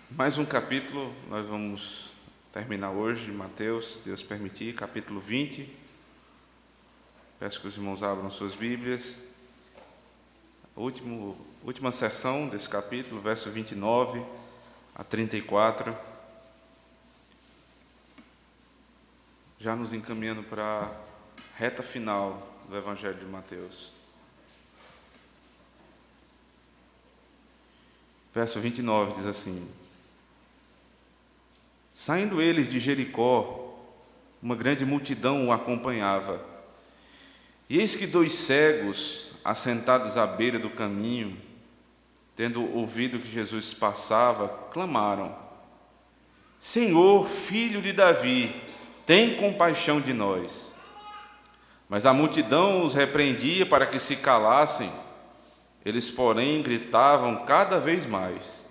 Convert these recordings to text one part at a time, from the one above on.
Mais um capítulo, nós vamos terminar hoje, de Mateus, se Deus permitir, capítulo 20. Peço que os irmãos abram suas Bíblias. Última sessão desse capítulo, verso 29 a 34. Já nos encaminhando para a reta final do Evangelho de Mateus. Verso 29 diz assim: Saindo eles de Jericó, uma grande multidão o acompanhava. E eis que 2 cegos, assentados à beira do caminho, tendo ouvido que Jesus passava, clamaram: Senhor, filho de Davi, tem compaixão de nós. Mas a multidão os repreendia para que se calassem. Eles, porém, gritavam cada vez mais: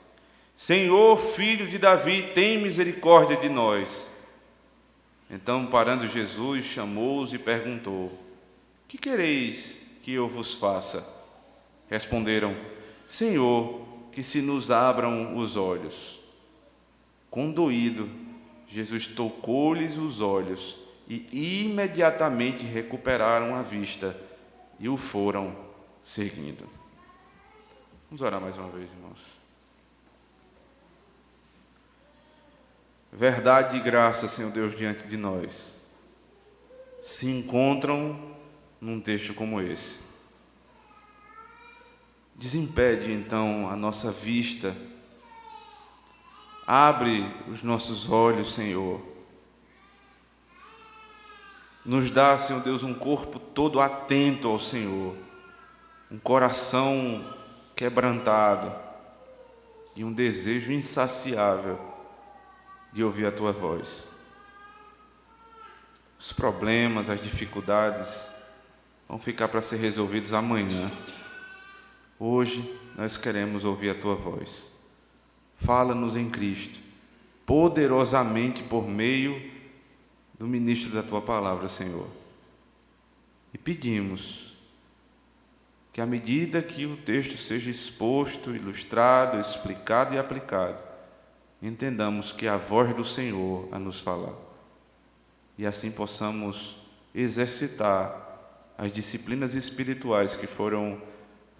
Senhor, filho de Davi, tem misericórdia de nós. Então, parando Jesus, chamou-os e perguntou: Que quereis que eu vos faça? Responderam: Senhor, que se nos abram os olhos. Condoído, Jesus tocou-lhes os olhos e imediatamente recuperaram a vista e o foram seguindo. Vamos orar mais uma vez, irmãos. Verdade e graça, Senhor Deus, diante de nós, se encontram num texto como esse. Desimpede, então, a nossa vista. Abre os nossos olhos, Senhor. Nos dá, Senhor Deus, um corpo todo atento ao Senhor, um coração quebrantado e um desejo insaciável de ouvir a Tua voz. Os problemas, as dificuldades vão ficar para ser resolvidos amanhã. Hoje nós queremos ouvir a Tua voz. Fala-nos em Cristo, poderosamente por meio do ministro da Tua palavra, Senhor. E pedimos que, à medida que o texto seja exposto, ilustrado, explicado e aplicado, entendamos que é a voz do Senhor a nos falar. E assim possamos exercitar as disciplinas espirituais que foram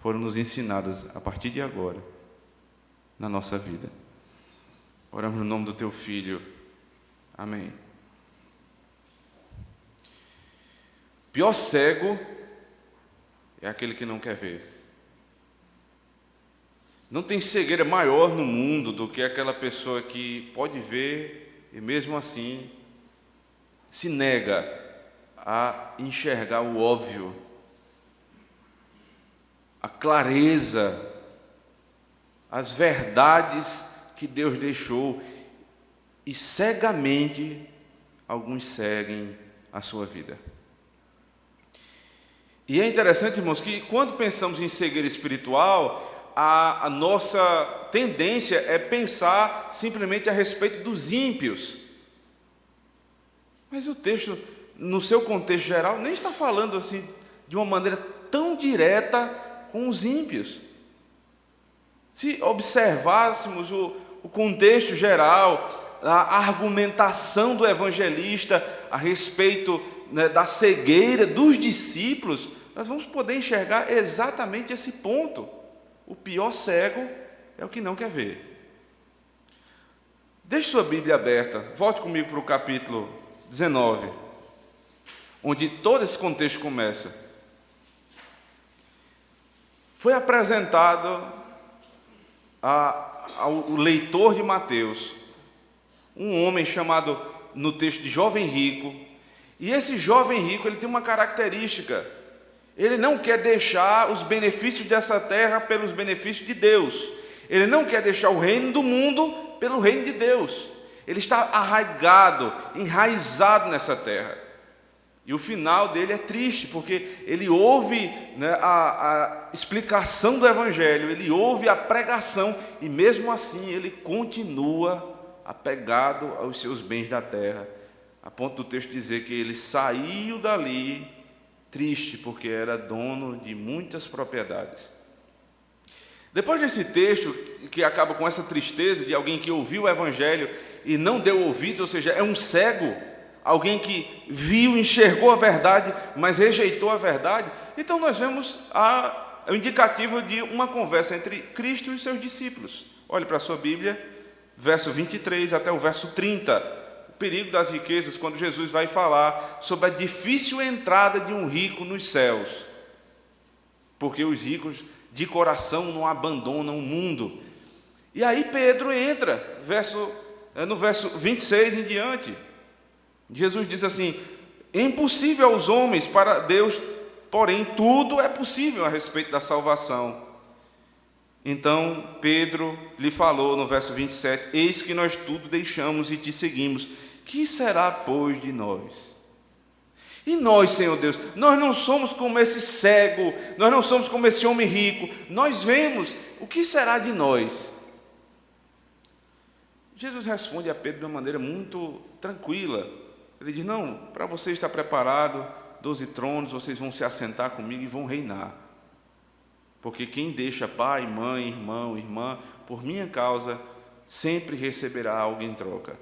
nos ensinadas a partir de agora, na nossa vida. Oramos no nome do Teu Filho. Amém. Pior cego é aquele que não quer ver. Não tem cegueira maior no mundo do que aquela pessoa que pode ver e mesmo assim se nega a enxergar o óbvio, a clareza, as verdades que Deus deixou, e cegamente alguns seguem a sua vida. E é interessante, irmãos, que quando pensamos em cegueira espiritual, a nossa tendência é pensar simplesmente a respeito dos ímpios. Mas o texto, no seu contexto geral, nem está falando assim de uma maneira tão direta com os ímpios. Se observássemos o contexto geral, a argumentação do evangelista a respeito, né, da cegueira dos discípulos, nós vamos poder enxergar exatamente esse ponto. O pior cego é o que não quer ver. Deixe sua Bíblia aberta, volte comigo para o capítulo 19, onde todo esse contexto começa. Foi apresentado ao leitor de Mateus um homem chamado, no texto, de jovem rico. E esse jovem rico, ele tem uma característica: ele não quer deixar os benefícios dessa terra pelos benefícios de Deus. Ele não quer deixar o reino do mundo pelo reino de Deus. Ele está arraigado, enraizado nessa terra. E o final dele é triste, porque ele ouve, né, a explicação do Evangelho, ele ouve a pregação, e mesmo assim ele continua apegado aos seus bens da terra, a ponto do texto dizer que ele saiu dali triste, porque era dono de muitas propriedades. Depois desse texto, que acaba com essa tristeza de alguém que ouviu o Evangelho e não deu ouvidos, ou seja, é um cego, alguém que viu, enxergou a verdade, mas rejeitou a verdade, então nós vemos o indicativo de uma conversa entre Cristo e os seus discípulos. Olhe para a sua Bíblia, verso 23 até o verso 30, o perigo das riquezas, quando Jesus vai falar sobre a difícil entrada de um rico nos céus, porque os ricos de coração não abandonam o mundo. E aí Pedro entra, no verso 26 em diante, Jesus diz assim: é impossível aos homens para Deus, porém tudo é possível a respeito da salvação. Então Pedro lhe falou no verso 27, eis que nós tudo deixamos e te seguimos, que será pois de nós? E nós, Senhor Deus, nós não somos como esse cego, nós não somos como esse homem rico, nós vemos, o que será de nós? Jesus responde a Pedro de uma maneira muito tranquila. Ele diz: não, para você estar preparado, 12 tronos, vocês vão se assentar comigo e vão reinar. Porque quem deixa pai, mãe, irmão, irmã, por minha causa, sempre receberá algo em troca.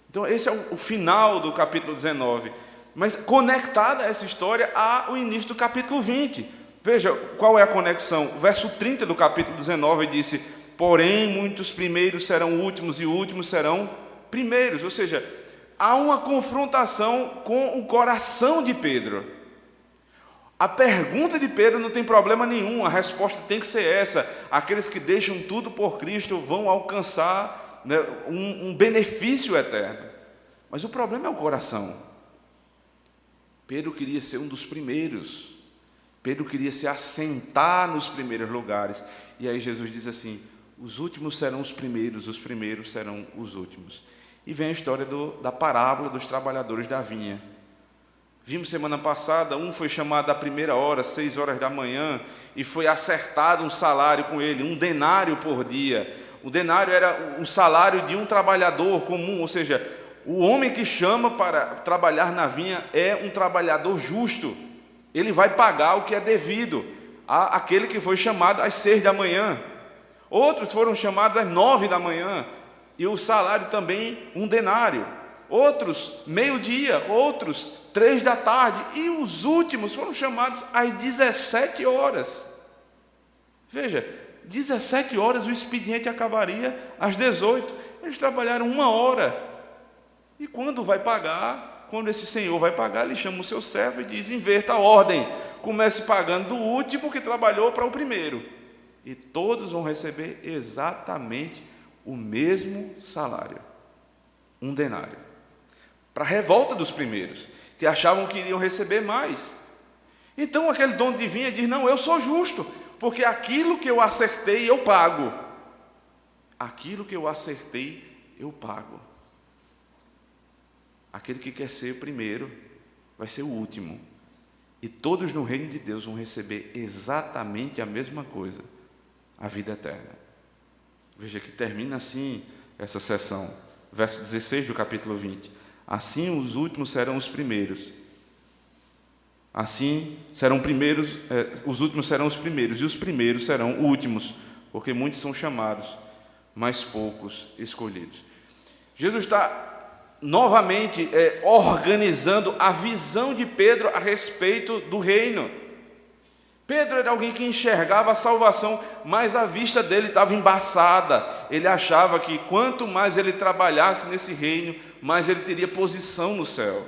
Então esse é o final do capítulo 19. Mas conectada a essa história ao início do capítulo 20. Veja qual é a conexão. O verso 30 do capítulo 19 disse: porém muitos primeiros serão últimos e últimos serão primeiros. Ou seja, há uma confrontação com o coração de Pedro. A pergunta de Pedro não tem problema nenhum, a resposta tem que ser essa: aqueles que deixam tudo por Cristo vão alcançar, né, um benefício eterno. Mas o problema é o coração. Pedro queria ser um dos primeiros, Pedro queria se assentar nos primeiros lugares, e aí Jesus diz assim: os últimos serão os primeiros serão os últimos. E vem a história da parábola dos trabalhadores da vinha. Vimos semana passada, um foi chamado à primeira hora, 6 horas da manhã, e foi acertado um salário com ele, 1 denário por dia. O denário era um salário de um trabalhador comum, ou seja, o homem que chama para trabalhar na vinha é um trabalhador justo. Ele vai pagar o que é devido àquele que foi chamado às 6 da manhã. Outros foram chamados às 9 da manhã, e o salário também 1 denário. Outros, meio-dia, outros, 3 da tarde, e os últimos foram chamados às 17 horas. Veja, 17 horas o expediente acabaria às 18. Eles trabalharam 1 hora. E quando vai pagar, quando esse senhor vai pagar, ele chama o seu servo e diz: inverta a ordem, comece pagando do último que trabalhou para o primeiro. E todos vão receber exatamente o mesmo salário, 1 denário. Para a revolta dos primeiros, que achavam que iriam receber mais. Então aquele dono de vinha diz: não, eu sou justo, porque aquilo que eu acertei eu pago. Aquilo que eu acertei eu pago. Aquele que quer ser o primeiro vai ser o último. E todos no reino de Deus vão receber exatamente a mesma coisa, a vida eterna. Veja que termina assim essa sessão, verso 16 do capítulo 20. Assim os últimos serão os primeiros. Assim serão primeiros, os últimos serão os primeiros, e os primeiros serão últimos, porque muitos são chamados, mas poucos escolhidos. Jesus está novamente organizando a visão de Pedro a respeito do reino. Pedro era alguém que enxergava a salvação, mas a vista dele estava embaçada. Ele achava que quanto mais ele trabalhasse nesse reino, mais ele teria posição no céu.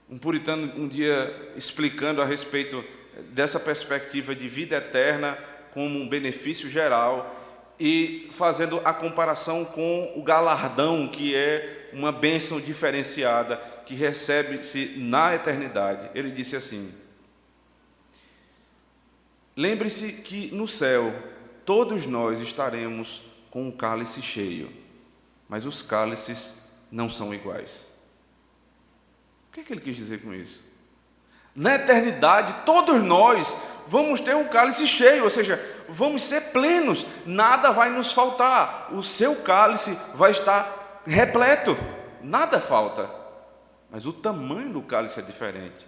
Um puritano um dia explicando a respeito dessa perspectiva de vida eterna como um benefício geral, e fazendo a comparação com o galardão, que é uma bênção diferenciada, que recebe-se na eternidade. Ele disse assim: lembre-se que no céu todos nós estaremos com o cálice cheio, mas os cálices não são iguais. O que é que ele quis dizer com isso? Na eternidade, todos nós vamos ter um cálice cheio, ou seja, vamos ser plenos, nada vai nos faltar, o seu cálice vai estar repleto, nada falta, mas o tamanho do cálice é diferente.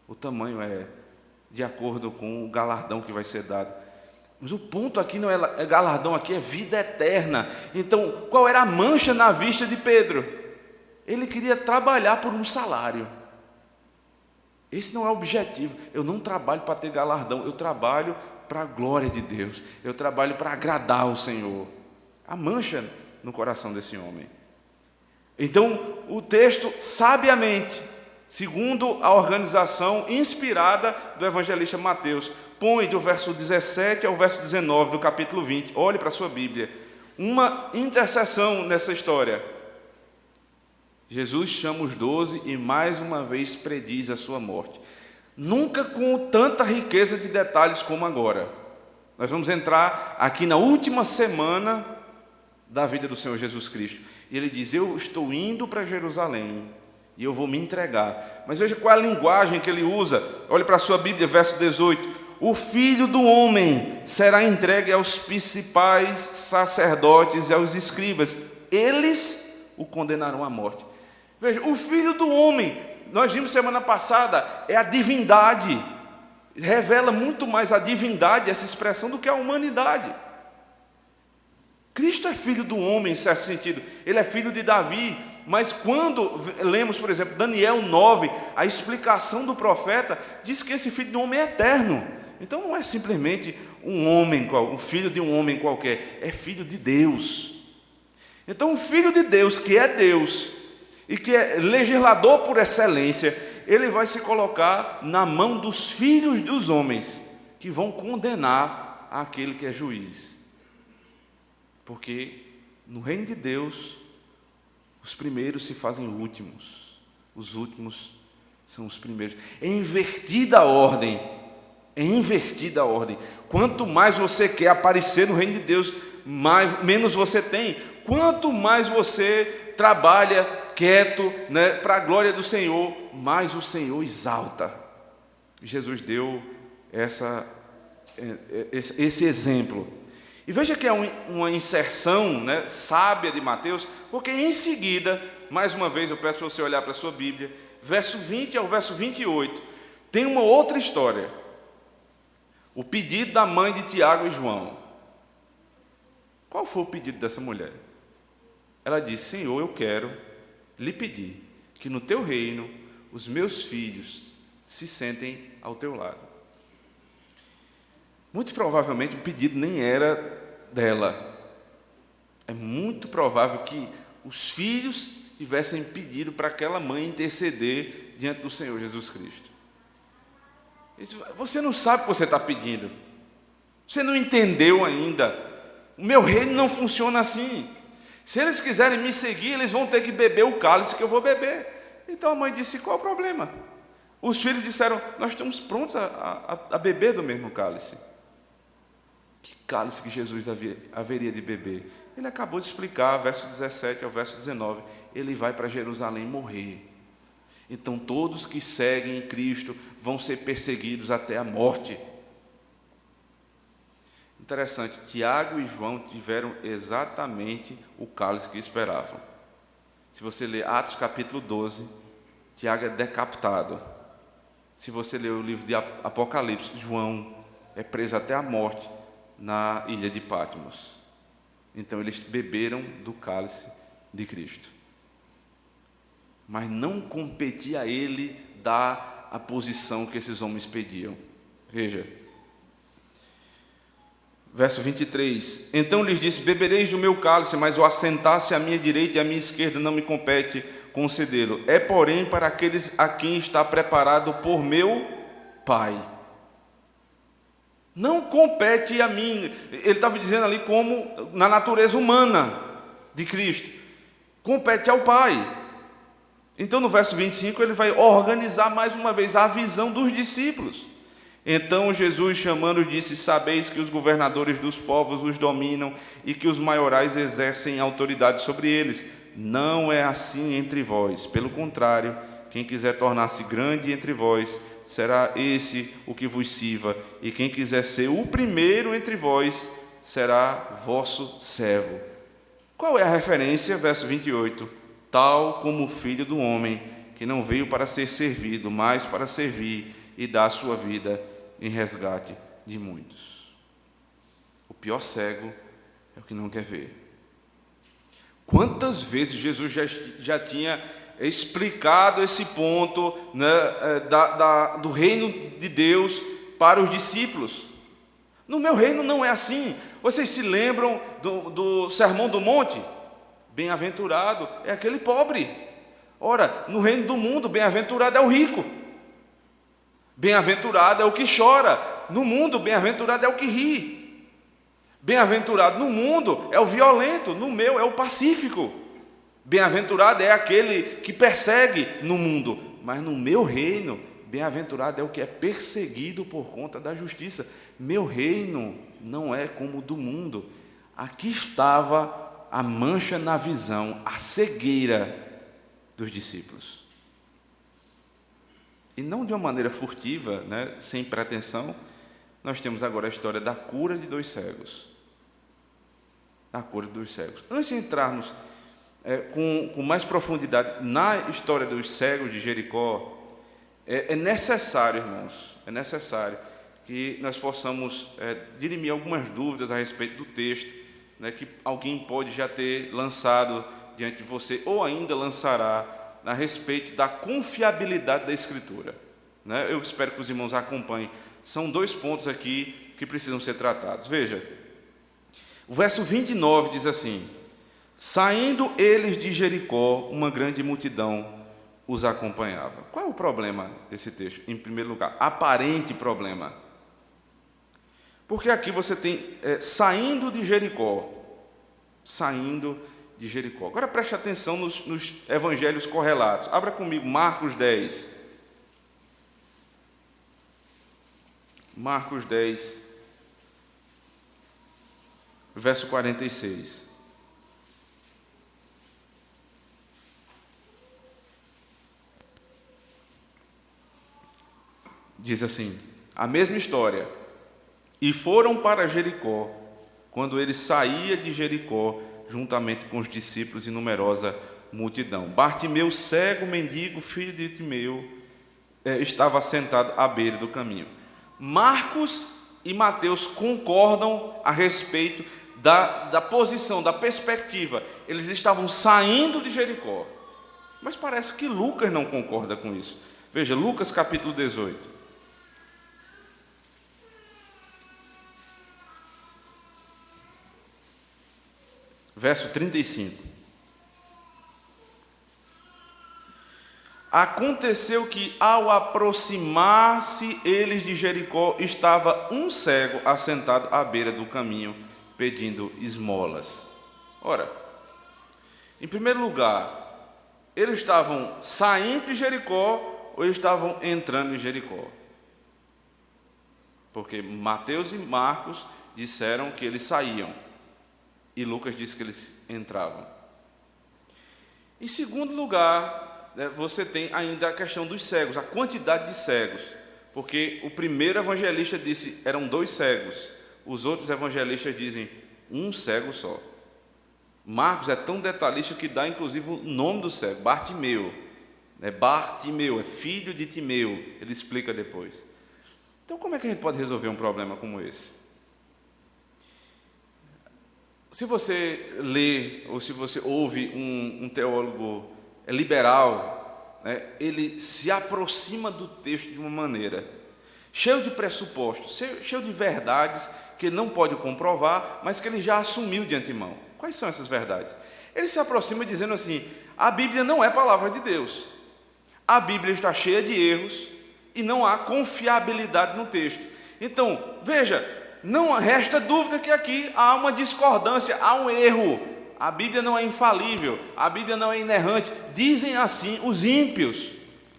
O tamanho é de acordo com o galardão que vai ser dado. Mas o ponto aqui não é galardão, aqui é vida eterna. Então, qual era a mancha na vista de Pedro? Ele queria trabalhar por um salário. Esse não é o objetivo. Eu não trabalho para ter galardão, eu trabalho para a glória de Deus. Eu trabalho para agradar o Senhor. A mancha no coração desse homem. Então, o texto, sabiamente, segundo a organização inspirada do evangelista Mateus, põe do verso 17 ao verso 19 do capítulo 20, olhe para a sua Bíblia, uma interseção nessa história. Jesus chama os 12 e mais uma vez prediz a sua morte. Nunca com tanta riqueza de detalhes como agora. Nós vamos entrar aqui na última semana da vida do Senhor Jesus Cristo. E ele diz, eu estou indo para Jerusalém e eu vou me entregar. Mas veja qual é a linguagem que ele usa. Olhe para a sua Bíblia, verso 18. O Filho do Homem será entregue aos principais sacerdotes e aos escribas. Eles o condenarão à morte. Veja, o Filho do Homem, nós vimos semana passada, é a divindade. Revela muito mais a divindade, essa expressão, do que a humanidade. Cristo é filho do homem, em certo sentido. Ele é filho de Davi. Mas quando lemos, por exemplo, Daniel 9, a explicação do profeta diz que esse filho do homem é eterno. Então não é simplesmente um homem, um filho de um homem qualquer, é filho de Deus. Então o filho de Deus, que é Deus, e que é legislador por excelência, ele vai se colocar na mão dos filhos dos homens, que vão condenar aquele que é juiz. Porque no reino de Deus, os primeiros se fazem últimos, os últimos são os primeiros. É invertida a ordem. É invertida a ordem. Quanto mais você quer aparecer no reino de Deus, menos você tem. Quanto mais você trabalha quieto, né, para a glória do Senhor, mais o Senhor exalta. Jesus deu esse exemplo. E veja que é uma inserção, né, sábia de Mateus, porque em seguida, mais uma vez eu peço para você olhar para a sua Bíblia, verso 20 ao verso 28, tem uma outra história. O pedido da mãe de Tiago e João. Qual foi o pedido dessa mulher? Ela disse, Senhor, eu quero lhe pedir que no teu reino os meus filhos se sentem ao teu lado. Muito provavelmente o pedido nem era dela. É muito provável que os filhos tivessem pedido para aquela mãe interceder diante do Senhor Jesus Cristo. Você não sabe o que você está pedindo. Você não entendeu ainda. O meu reino não funciona assim. Se eles quiserem me seguir, eles vão ter que beber o cálice que eu vou beber. Então a mãe disse, qual o problema? Os filhos disseram, nós estamos prontos a beber do mesmo cálice. Que cálice que Jesus haveria de beber? Ele acabou de explicar, verso 17 ao verso 19, ele vai para Jerusalém morrer. Então todos que seguem Cristo vão ser perseguidos até a morte. Interessante, Tiago e João tiveram exatamente o cálice que esperavam. Se você ler Atos capítulo 12, Tiago é decapitado. Se você ler o livro de Apocalipse, João é preso até a morte na ilha de Patmos. Então eles beberam do cálice de Cristo. Mas não competia a ele dar a posição que esses homens pediam. Veja. Verso 23. Então lhes disse, bebereis do meu cálice, mas o assentar-se à minha direita e à minha esquerda não me compete concedê-lo. É, porém, para aqueles a quem está preparado por meu Pai. Não compete a mim. Ele estava dizendo ali como na natureza humana de Cristo. Compete ao Pai. Então no verso 25 ele vai organizar mais uma vez a visão dos discípulos. Então Jesus chamando disse, sabeis que os governadores dos povos os dominam e que os maiorais exercem autoridade sobre eles. Não é assim entre vós. Pelo contrário, quem quiser tornar-se grande entre vós, será esse o que vos sirva. E quem quiser ser o primeiro entre vós, será vosso servo. Qual é a referência? Verso 28. Tal como o Filho do Homem, que não veio para ser servido, mas para servir e dar a sua vida em resgate de muitos. O pior cego é o que não quer ver. Quantas vezes Jesus já tinha explicado esse ponto, né, do reino de Deus para os discípulos? No meu reino não é assim. Vocês se lembram do Sermão do Monte? Bem-aventurado é aquele pobre. Ora, no reino do mundo, bem-aventurado é o rico. Bem-aventurado é o que chora. No mundo, bem-aventurado é o que ri. Bem-aventurado no mundo é o violento, no meu é o pacífico. Bem-aventurado é aquele que persegue no mundo, mas no meu reino, bem-aventurado é o que é perseguido por conta da justiça. Meu reino não é como o do mundo. Aqui estava a mancha na visão, a cegueira dos discípulos. E não de uma maneira furtiva, né, sem pretensão, nós temos agora a história da cura de 2 cegos. A cura de 2 cegos. Antes de entrarmos com mais profundidade na história dos cegos de Jericó, é necessário, irmãos, é necessário que nós possamos dirimir algumas dúvidas a respeito do texto, né, que alguém pode já ter lançado diante de você, ou ainda lançará, a respeito da confiabilidade da Escritura. Né? Eu espero que os irmãos acompanhem. São 2 pontos aqui que precisam ser tratados. Veja, o verso 29 diz assim: saindo eles de Jericó, uma grande multidão os acompanhava. Qual é o problema desse texto? Em primeiro lugar, aparente problema. Porque aqui você tem saindo de Jericó. Saindo de Jericó. Agora preste atenção nos evangelhos correlatos. Abra comigo Marcos 10. Marcos 10, verso 46. Diz assim, a mesma história. E foram para Jericó, quando ele saía de Jericó, juntamente com os discípulos e numerosa multidão. Bartimeu, cego, mendigo, filho de Timeu, estava sentado à beira do caminho. Marcos e Mateus concordam a respeito da posição, da perspectiva. Eles estavam saindo de Jericó. Mas parece que Lucas não concorda com isso. Veja, Lucas capítulo 18. Verso 35. Aconteceu que, ao aproximar-se eles de Jericó, estava um cego assentado à beira do caminho, pedindo esmolas. Ora, em primeiro lugar, eles estavam saindo de Jericó ou eles estavam entrando em Jericó? Porque Mateus e Marcos disseram que eles saíam. E Lucas disse que eles entravam. Em segundo lugar, você tem ainda a questão dos cegos, a quantidade de cegos. Porque o primeiro evangelista disse eram 2 cegos. Os outros evangelistas dizem um cego só. Marcos é tão detalhista que dá inclusive o nome do cego, Bartimeu. Bartimeu, é filho de Timeu. Ele explica depois. Então como é que a gente pode resolver um problema como esse? Se você lê, ou se você ouve um teólogo liberal, né, ele se aproxima do texto de uma maneira cheio de pressupostos, cheio de verdades que ele não pode comprovar, mas que ele já assumiu de antemão. Quais são essas verdades? Ele se aproxima dizendo assim: a Bíblia não é palavra de Deus, a Bíblia está cheia de erros e não há confiabilidade no texto. Então, veja, não resta dúvida que aqui há uma discordância, há um erro. A Bíblia não é infalível, a Bíblia não é inerrante. Dizem assim os ímpios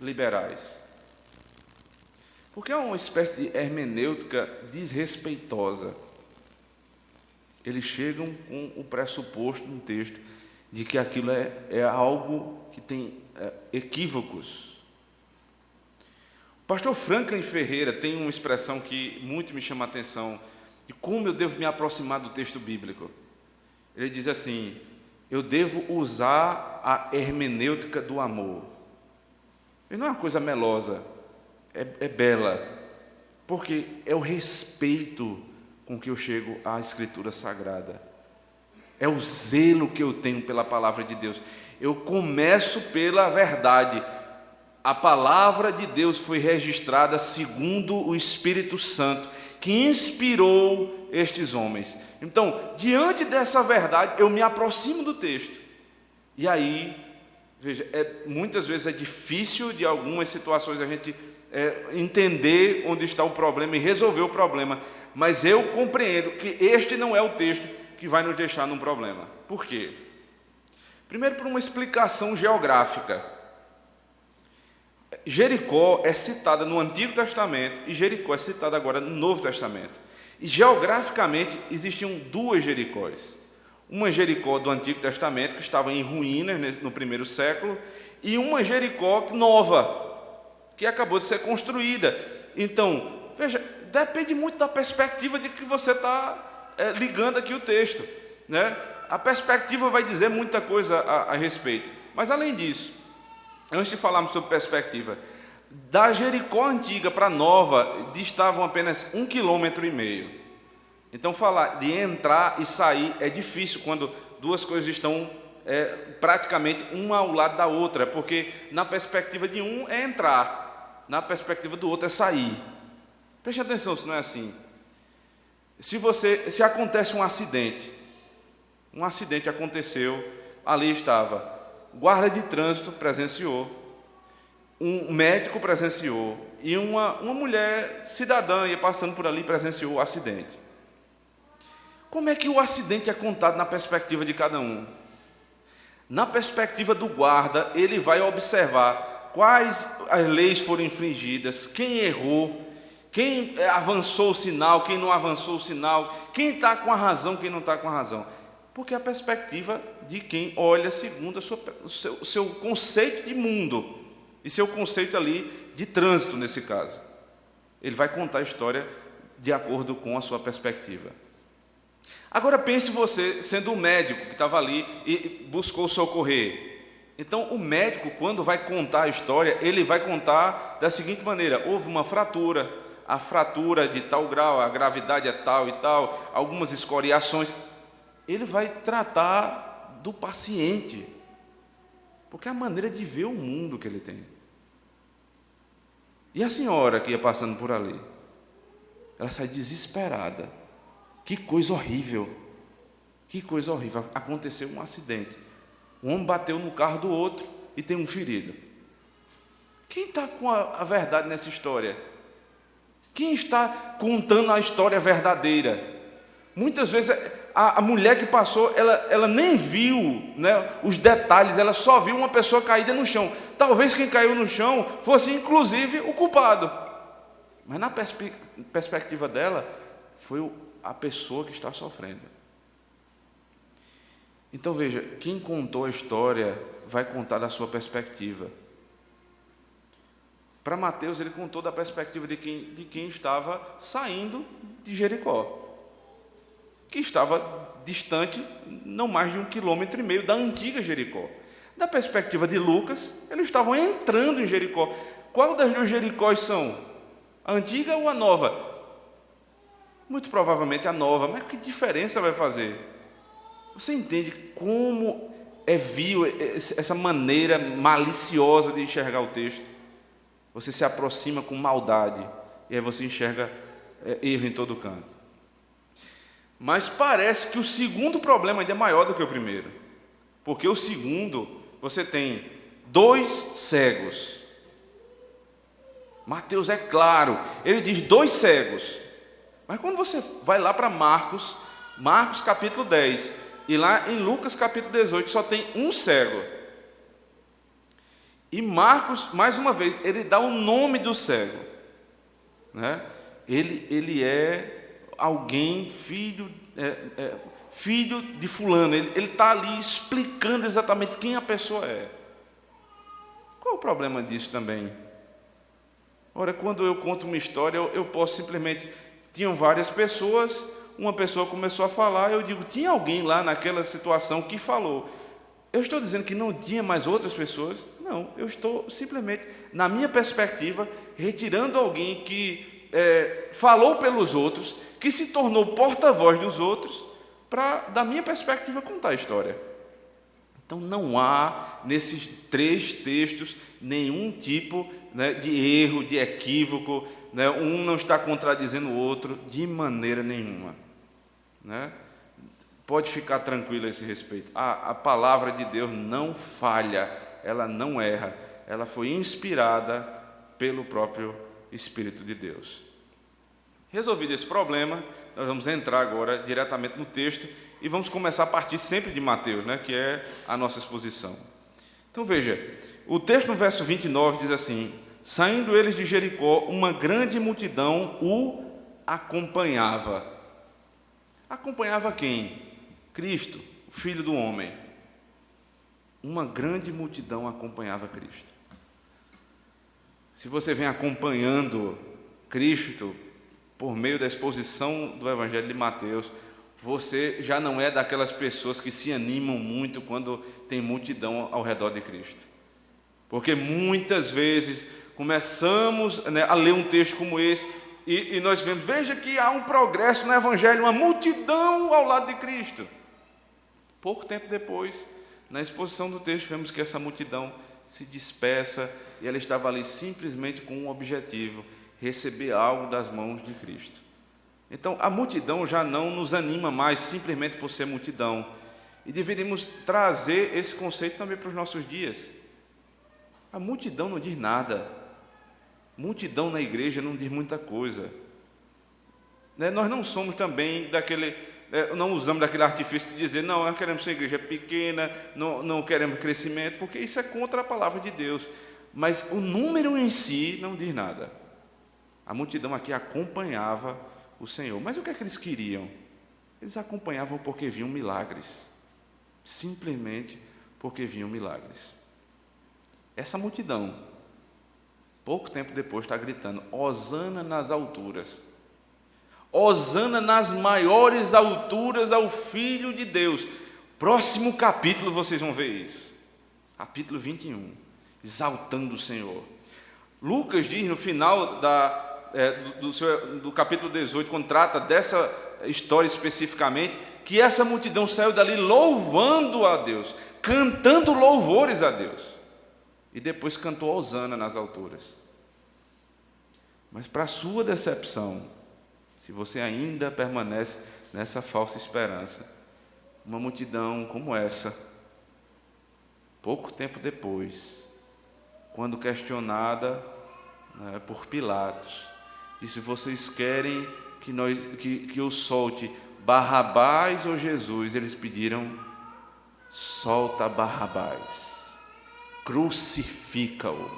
liberais. Porque é uma espécie de hermenêutica desrespeitosa. Eles chegam com o pressuposto no texto de que aquilo é algo que tem equívocos. O pastor Franklin Ferreira tem uma expressão que muito me chama a atenção, de como eu devo me aproximar do texto bíblico. Ele diz assim: eu devo usar a hermenêutica do amor. E não é uma coisa melosa, é bela, porque é o respeito com que eu chego à Escritura Sagrada. É o zelo que eu tenho pela palavra de Deus. Eu começo pela verdade. A palavra de Deus foi registrada segundo o Espírito Santo, que inspirou estes homens. Então, diante dessa verdade, eu me aproximo do texto. E aí, veja, muitas vezes é difícil de algumas situações a gente entender onde está o problema e resolver o problema. Mas eu compreendo que este não é o texto que vai nos deixar num problema. Por quê? Primeiro, por uma explicação geográfica. Jericó é citada no Antigo Testamento e Jericó é citada agora no Novo Testamento. E geograficamente existiam duas Jericós. Uma Jericó do Antigo Testamento, que estava em ruínas no primeiro século, e uma Jericó nova, que acabou de ser construída. Então, veja, depende muito da perspectiva de que você está ligando aqui o texto, né? A perspectiva vai dizer muita coisa a respeito. Mas, além disso, antes de falarmos sobre perspectiva, da Jericó antiga para a nova, distavam apenas 1,5 km. Então, falar de entrar e sair é difícil quando duas coisas estão praticamente uma ao lado da outra, porque na perspectiva de um é entrar, na perspectiva do outro é sair. Preste atenção se não é assim. Se acontece um acidente aconteceu, ali estava, guarda de trânsito presenciou, um médico presenciou, e uma mulher cidadã ia passando por ali presenciou o acidente. Como é que o acidente é contado na perspectiva de cada um? Na perspectiva do guarda, ele vai observar quais as leis foram infringidas, quem errou, quem avançou o sinal, quem não avançou o sinal, quem está com a razão, quem não está com a razão. Porque é a perspectiva de quem olha segundo o seu conceito de mundo e seu conceito ali de trânsito, nesse caso. Ele vai contar a história de acordo com a sua perspectiva. Agora pense você sendo um médico que estava ali e buscou socorrer. Então o médico, quando vai contar a história, ele vai contar da seguinte maneira: houve uma fratura, a fratura de tal grau, a gravidade é tal e tal, algumas escoriações. Ele vai tratar do paciente, porque é a maneira de ver o mundo que ele tem. E a senhora que ia passando por ali, ela sai desesperada. Que coisa horrível, que coisa horrível. Aconteceu um acidente, um homem bateu no carro do outro e tem um ferido. Quem está com a verdade nessa história? Quem está contando a história verdadeira? Muitas vezes a mulher que passou, ela nem viu, né, os detalhes, ela só viu uma pessoa caída no chão. Talvez quem caiu no chão fosse inclusive o culpado, mas na perspectiva dela foi a pessoa que está sofrendo. Então veja, quem contou a história vai contar da sua perspectiva. Para Mateus, ele contou da perspectiva de quem estava saindo de Jericó, que estava distante não mais de 1,5 km da antiga Jericó. Da perspectiva de Lucas, eles estavam entrando em Jericó. Qual das duas Jericós são? A antiga ou a nova? Muito provavelmente a nova, mas que diferença vai fazer? Você entende como é vil essa maneira maliciosa de enxergar o texto? Você se aproxima com maldade, e aí você enxerga erro em todo canto. Mas parece que o segundo problema ainda é maior do que o primeiro, porque o segundo, você tem 2 cegos. Mateus é claro, ele diz 2 cegos. Mas quando você vai lá para Marcos capítulo 10, e lá em Lucas capítulo 18, só tem um cego. E Marcos, mais uma vez, ele dá o nome do cego, né? Ele é alguém, filho de fulano. Ele está ali explicando exatamente quem a pessoa é. Qual é o problema disso também? Ora, quando eu conto uma história, eu posso simplesmente... Tinham várias pessoas, uma pessoa começou a falar, eu digo, tinha alguém lá naquela situação que falou. Eu estou dizendo que não tinha mais outras pessoas? Não, eu estou simplesmente, na minha perspectiva, retirando alguém que falou pelos outros, que se tornou porta-voz dos outros, para, da minha perspectiva, contar a história. Então, não há, nesses 3 textos, nenhum tipo, né, de erro, de equívoco, né, um não está contradizendo o outro, de maneira nenhuma. Né? Pode ficar tranquilo a esse respeito. A palavra de Deus não falha, ela não erra, ela foi inspirada pelo próprio Espírito de Deus. Resolvido esse problema, nós vamos entrar agora diretamente no texto e vamos começar a partir sempre de Mateus, né, que é a nossa exposição. Então veja, o texto no verso 29 diz assim: saindo eles de Jericó, uma grande multidão o acompanhava. Acompanhava quem? Cristo, o Filho do homem. Uma grande multidão acompanhava Cristo. Se você vem acompanhando Cristo por meio da exposição do Evangelho de Mateus, você já não é daquelas pessoas que se animam muito quando tem multidão ao redor de Cristo. Porque muitas vezes começamos, né, a ler um texto como esse e nós vemos, veja que há um progresso no Evangelho, uma multidão ao lado de Cristo. Pouco tempo depois, na exposição do texto, vemos que essa multidão se dispersa e ela estava ali simplesmente com um objetivo: receber algo das mãos de Cristo. Então, a multidão já não nos anima mais simplesmente por ser multidão. E deveríamos trazer esse conceito também para os nossos dias. A multidão não diz nada. Multidão na igreja não diz muita coisa. Nós não somos também não usamos daquele artifício de dizer, não, nós queremos ser uma igreja pequena, não queremos crescimento, porque isso é contra a palavra de Deus. Mas o número em si não diz nada. A multidão aqui acompanhava o Senhor. Mas o que é que eles queriam? Eles acompanhavam porque viam milagres. Simplesmente porque viam milagres. Essa multidão, pouco tempo depois, está gritando: hosana nas alturas. Hosana nas maiores alturas ao Filho de Deus. Próximo capítulo vocês vão ver isso. Capítulo 21. Exaltando o Senhor. Lucas diz no final do capítulo 18, quando trata dessa história especificamente, que essa multidão saiu dali louvando a Deus, cantando louvores a Deus, e depois cantou hosana nas alturas. Mas para sua decepção, se você ainda permanece nessa falsa esperança, uma multidão como essa, pouco tempo depois, quando questionada, né, por Pilatos, disse: vocês querem que eu solte Barrabás ou Jesus? Eles pediram: solta Barrabás, crucifica-o.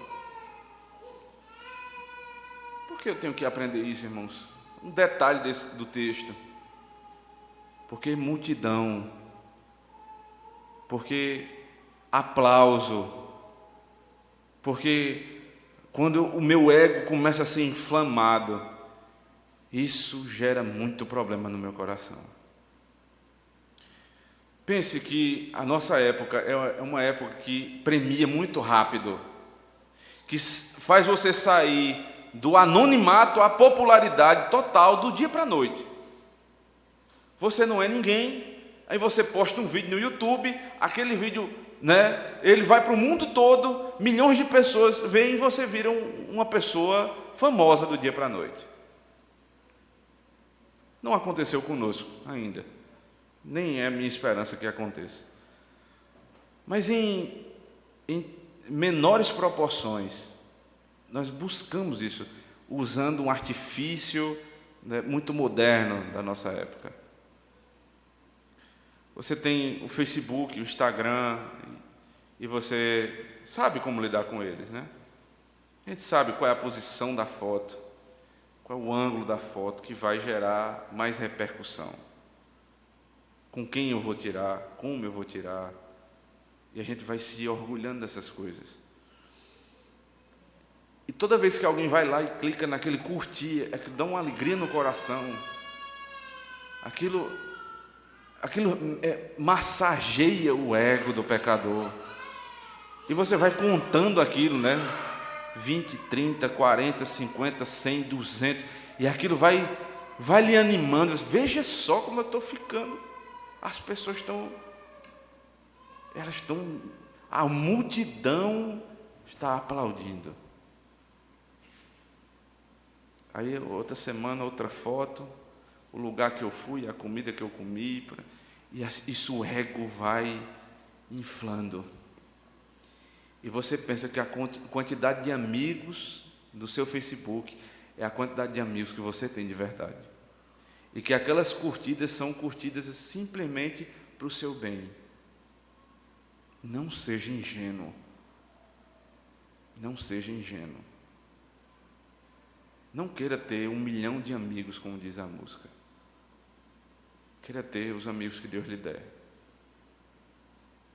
Por que eu tenho que aprender isso, irmãos? Um detalhe do texto: porque multidão, porque aplauso, porque quando o meu ego começa a ser inflamado, isso gera muito problema no meu coração. Pense que a nossa época é uma época que premia muito rápido, que faz você sair do anonimato à popularidade total do dia para a noite. Você não é ninguém, aí você posta um vídeo no YouTube, aquele vídeo, né, ele vai para o mundo todo, milhões de pessoas veem e você vira uma pessoa famosa do dia para a noite. Não aconteceu conosco ainda, nem é minha esperança que aconteça. Mas em menores proporções, nós buscamos isso, usando um artifício, né, muito moderno da nossa época. Você tem o Facebook, o Instagram, e você sabe como lidar com eles, né? A gente sabe qual é a posição da foto, qual é o ângulo da foto que vai gerar mais repercussão. Com quem eu vou tirar, como eu vou tirar, e a gente vai se orgulhando dessas coisas. E toda vez que alguém vai lá e clica naquele curtir, é que dá uma alegria no coração. Aquilo massageia o ego do pecador. E você vai contando aquilo, né? 20, 30, 40, 50, 100, 200. e aquilo vai lhe animando. Veja só como eu estou ficando. As pessoas a multidão está aplaudindo. Aí outra semana, outra foto, o lugar que eu fui, a comida que eu comi, e isso, o ego vai inflando. E você pensa que a quantidade de amigos do seu Facebook é a quantidade de amigos que você tem de verdade. E que aquelas curtidas são curtidas simplesmente para o seu bem. Não seja ingênuo. Não seja ingênuo. Não queira ter 1 milhão de amigos, como diz a música. Queira ter os amigos que Deus lhe der.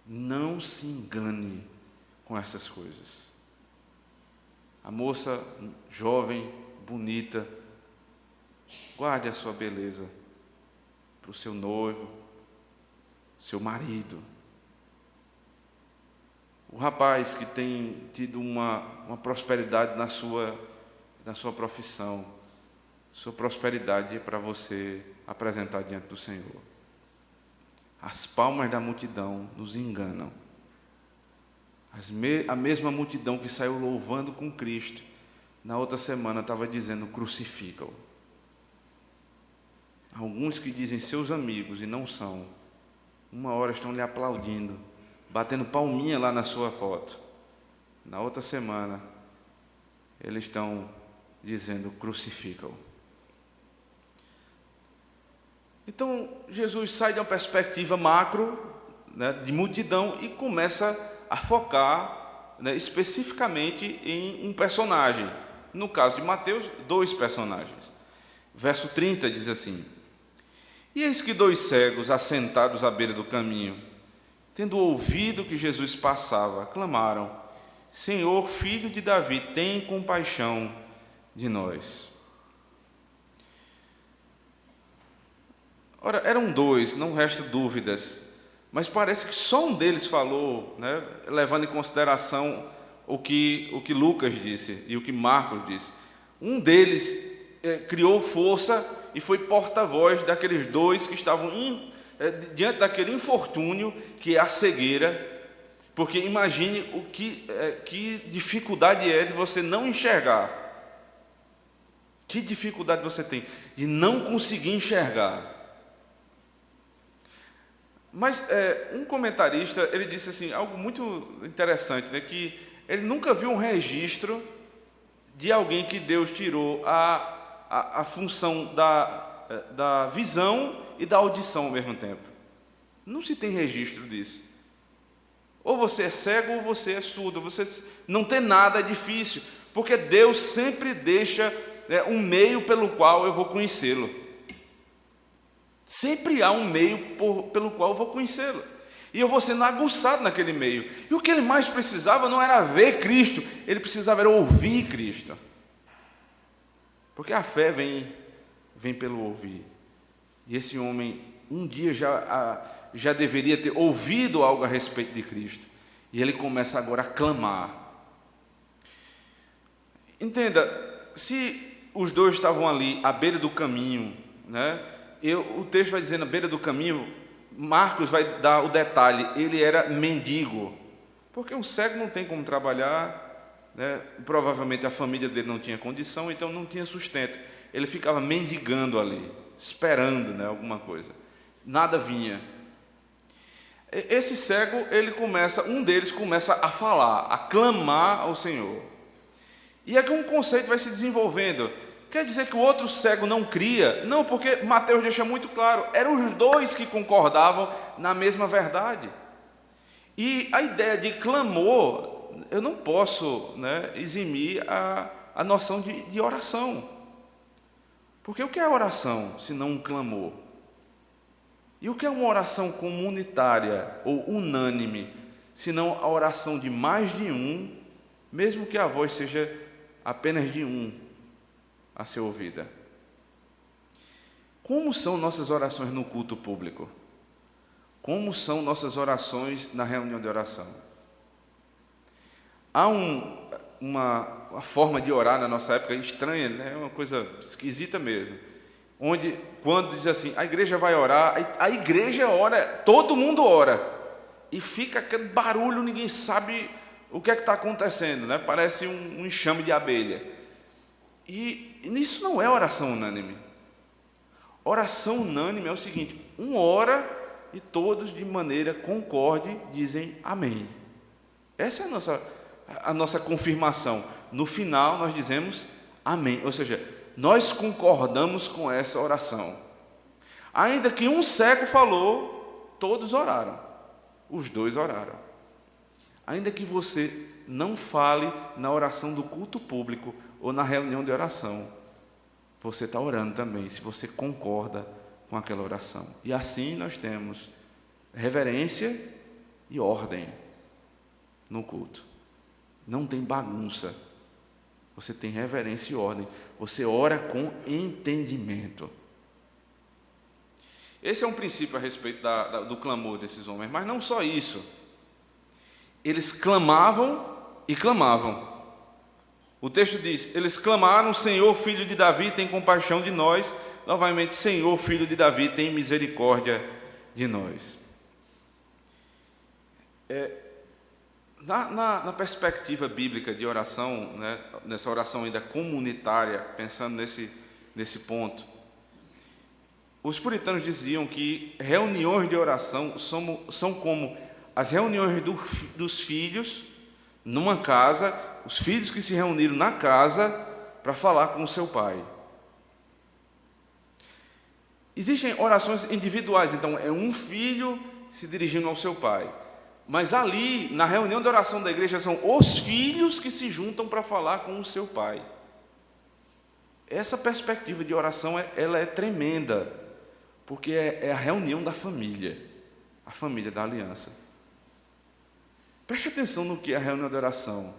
Não se engane com essas coisas. A moça jovem, bonita, guarde a sua beleza para o seu noivo, seu marido. O rapaz que tem tido uma prosperidade na sua profissão, sua prosperidade é para você apresentar diante do Senhor. As palmas da multidão nos enganam. A mesma multidão que saiu louvando com Cristo, na outra semana estava dizendo: crucifica-o. Alguns que dizem seus amigos e não são, uma hora estão lhe aplaudindo, batendo palminha lá na sua foto. Na outra semana, eles estão dizendo: crucifica-o. Então, Jesus sai de uma perspectiva macro, né, de multidão, e começa a focar, né, especificamente em um personagem. No caso de Mateus, 2 personagens. Verso 30 diz assim: e eis que 2 cegos, assentados à beira do caminho, tendo ouvido que Jesus passava, clamaram: Senhor, filho de Davi, tem compaixão de nós. Ora, eram 2, não resta dúvidas, mas parece que só um deles falou, né, levando em consideração o que Lucas disse e o que Marcos disse. Um deles criou força e foi porta-voz daqueles 2 que estavam diante daquele infortúnio que é a cegueira, porque imagine que dificuldade é de você não enxergar. Que dificuldade você tem de não conseguir enxergar. Mas um comentarista, ele disse assim, algo muito interessante, né, que ele nunca viu um registro de alguém que Deus tirou a função da visão e da audição ao mesmo tempo. Não se tem registro disso. Ou você é cego ou você é surdo. Você não tem nada, é difícil, porque Deus sempre deixa um meio pelo qual eu vou conhecê-lo. Sempre há um meio pelo qual eu vou conhecê-lo. E eu vou sendo aguçado naquele meio. E o que ele mais precisava não era ver Cristo, ele precisava era ouvir Cristo. Porque a fé vem pelo ouvir. E esse homem, um dia já deveria ter ouvido algo a respeito de Cristo. E ele começa agora a clamar. Entenda, se os 2 estavam ali à beira do caminho, né? O texto vai dizendo, à beira do caminho, Marcos vai dar o detalhe, ele era mendigo, porque um cego não tem como trabalhar, né? Provavelmente a família dele não tinha condição, então não tinha sustento, ele ficava mendigando ali, esperando, né, alguma coisa, nada vinha. Esse cego, um deles começa a falar, a clamar ao Senhor, e é que um conceito vai se desenvolvendo. Quer dizer que o outro cego não cria? Não, porque Mateus deixa muito claro, eram os 2 que concordavam na mesma verdade. E a ideia de clamor, eu não posso, né, eximir a noção de oração. Porque o que é oração, se não um clamor? E o que é uma oração comunitária ou unânime, se não a oração de mais de um, mesmo que a voz seja apenas de um a ser ouvida? Como são nossas orações no culto público? Como são nossas orações na reunião de oração? Há uma forma de orar na nossa época estranha, né? É uma coisa esquisita mesmo. Onde, quando diz assim, a igreja vai orar, a igreja ora, todo mundo ora, e fica aquele barulho, ninguém sabe o que é que está acontecendo, né? Parece um enxame de abelha. E isso não é oração unânime. Oração unânime é o seguinte: um ora e todos de maneira concorde dizem amém. Essa é a nossa confirmação. No final nós dizemos amém, ou seja, nós concordamos com essa oração. Ainda que um cego falou, todos oraram, os dois oraram. Ainda que você não fale na oração do culto público ou na reunião de oração, você está orando também, se você concorda com aquela oração. E assim nós temos reverência e ordem no culto. Não tem bagunça. Você tem reverência e ordem. Você ora com entendimento. Esse é um princípio a respeito do clamor desses homens. Mas não só isso. Eles clamavam e clamavam. O texto diz, eles clamaram, Senhor, Filho de Davi, tem compaixão de nós. Novamente, Senhor, Filho de Davi, tem misericórdia de nós. Na perspectiva bíblica de oração, né, nessa oração ainda comunitária, pensando nesse ponto, os puritanos diziam que reuniões de oração são como as reuniões dos filhos numa casa, os filhos que se reuniram na casa para falar com o seu pai. Existem orações individuais, então é um filho se dirigindo ao seu pai. Mas ali, na reunião de oração da igreja, são os filhos que se juntam para falar com o seu pai. Essa perspectiva de oração, ela é tremenda, porque é a reunião da família, a família da aliança. Preste atenção no que é a reunião de oração.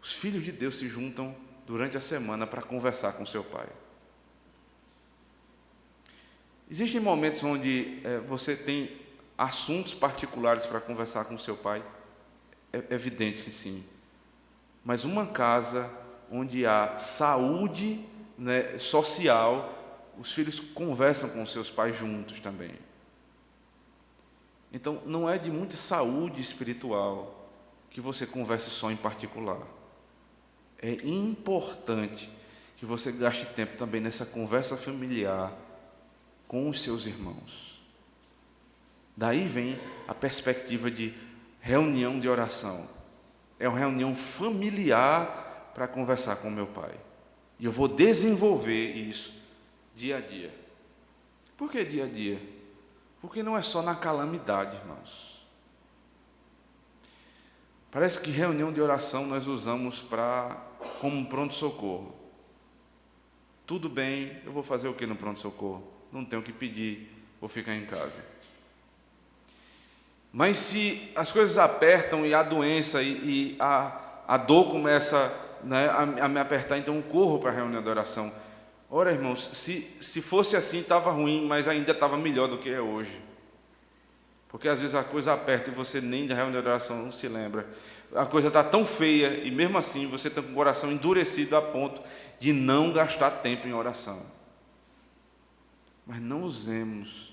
Os filhos de Deus se juntam durante a semana para conversar com seu pai. Existem momentos onde você tem assuntos particulares para conversar com seu pai? É evidente que sim. Mas uma casa onde há saúde, né, social, os filhos conversam com seus pais juntos também. Então, não é de muita saúde espiritual que você converse só em particular. É importante que você gaste tempo também nessa conversa familiar com os seus irmãos. Daí vem a perspectiva de reunião de oração. É uma reunião familiar para conversar com meu pai. E eu vou desenvolver isso dia a dia. Por que dia a dia? Porque não é só na calamidade, irmãos. Parece que reunião de oração nós usamos como um pronto-socorro. Tudo bem, eu vou fazer o que no pronto-socorro? Não tenho o que pedir, vou ficar em casa. Mas se as coisas apertam e a doença e a dor começa, né, a me apertar, então eu corro para a reunião de oração. Ora, irmãos, se fosse assim estava ruim, mas ainda estava melhor do que é hoje. Porque às vezes a coisa aperta e você nem da reunião de oração não se lembra. A coisa está tão feia e mesmo assim você está com o coração endurecido a ponto de não gastar tempo em oração. Mas não usemos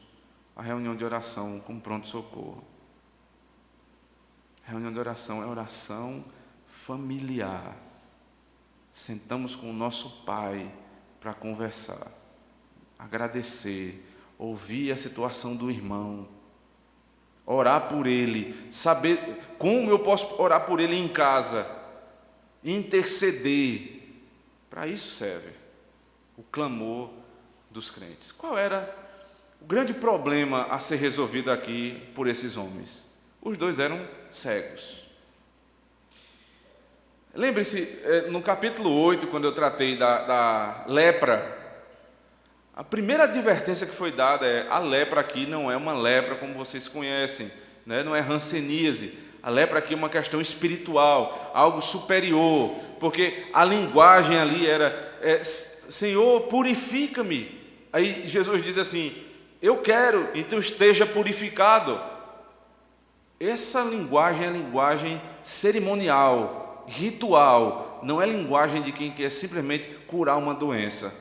a reunião de oração como pronto-socorro. A reunião de oração é oração familiar. Sentamos com o nosso pai para conversar, agradecer, ouvir a situação do irmão, orar por ele, saber como eu posso orar por ele em casa, interceder. Para isso serve o clamor dos crentes. Qual era o grande problema a ser resolvido aqui por esses homens? Os dois eram cegos. Lembre-se, no capítulo 8, quando eu tratei da lepra, a primeira advertência que foi dada é: a lepra aqui não é uma lepra como vocês conhecem, né? Não é hanseníase. A lepra aqui é uma questão espiritual, algo superior, porque a linguagem ali era: Senhor, purifica-me. Aí Jesus diz assim: eu quero, então esteja purificado. Essa linguagem é a linguagem cerimonial. ritual, não é linguagem de quem quer simplesmente curar uma doença.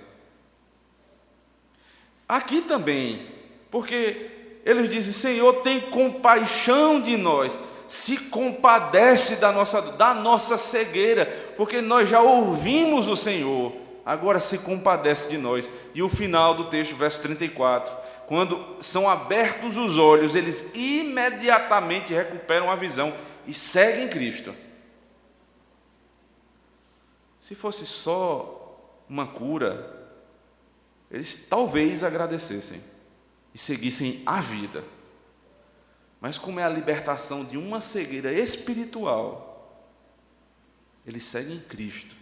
Aqui também, porque eles dizem: Senhor, tem compaixão de nós, se compadece da nossa cegueira, porque nós já ouvimos o Senhor, agora se compadece de nós. E o final do texto, verso 34, quando são abertos os olhos, eles imediatamente recuperam a visão e seguem Cristo. Se fosse só uma cura, eles talvez agradecessem e seguissem a vida. Mas como é a libertação de uma cegueira espiritual, eles seguem Cristo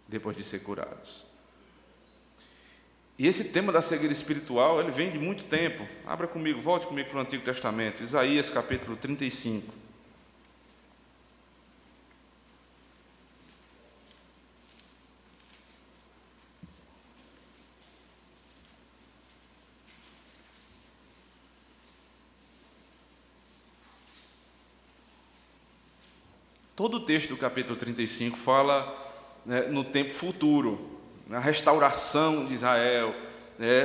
depois de ser curados. E esse tema da cegueira espiritual, ele vem de muito tempo. Abra comigo, volte comigo para o Antigo Testamento, Isaías capítulo 35. Todo o texto do capítulo 35 fala, no tempo futuro, na restauração de Israel,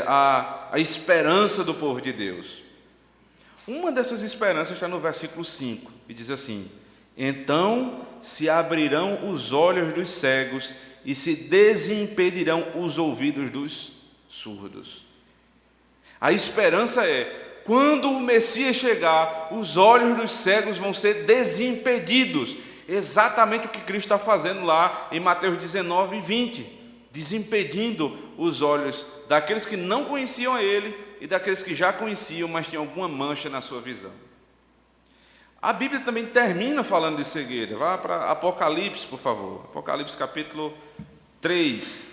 a esperança do povo de Deus. Uma dessas esperanças está no versículo 5, e diz assim: então se abrirão os olhos dos cegos e se desimpedirão os ouvidos dos surdos. A esperança é: quando o Messias chegar, os olhos dos cegos vão ser desimpedidos. Exatamente o que Cristo está fazendo lá em Mateus 19 e 20, desimpedindo os olhos daqueles que não conheciam a Ele e daqueles que já conheciam, mas tinham alguma mancha na sua visão. A Bíblia também termina falando de cegueira. Vá para Apocalipse, por favor. Apocalipse capítulo 3.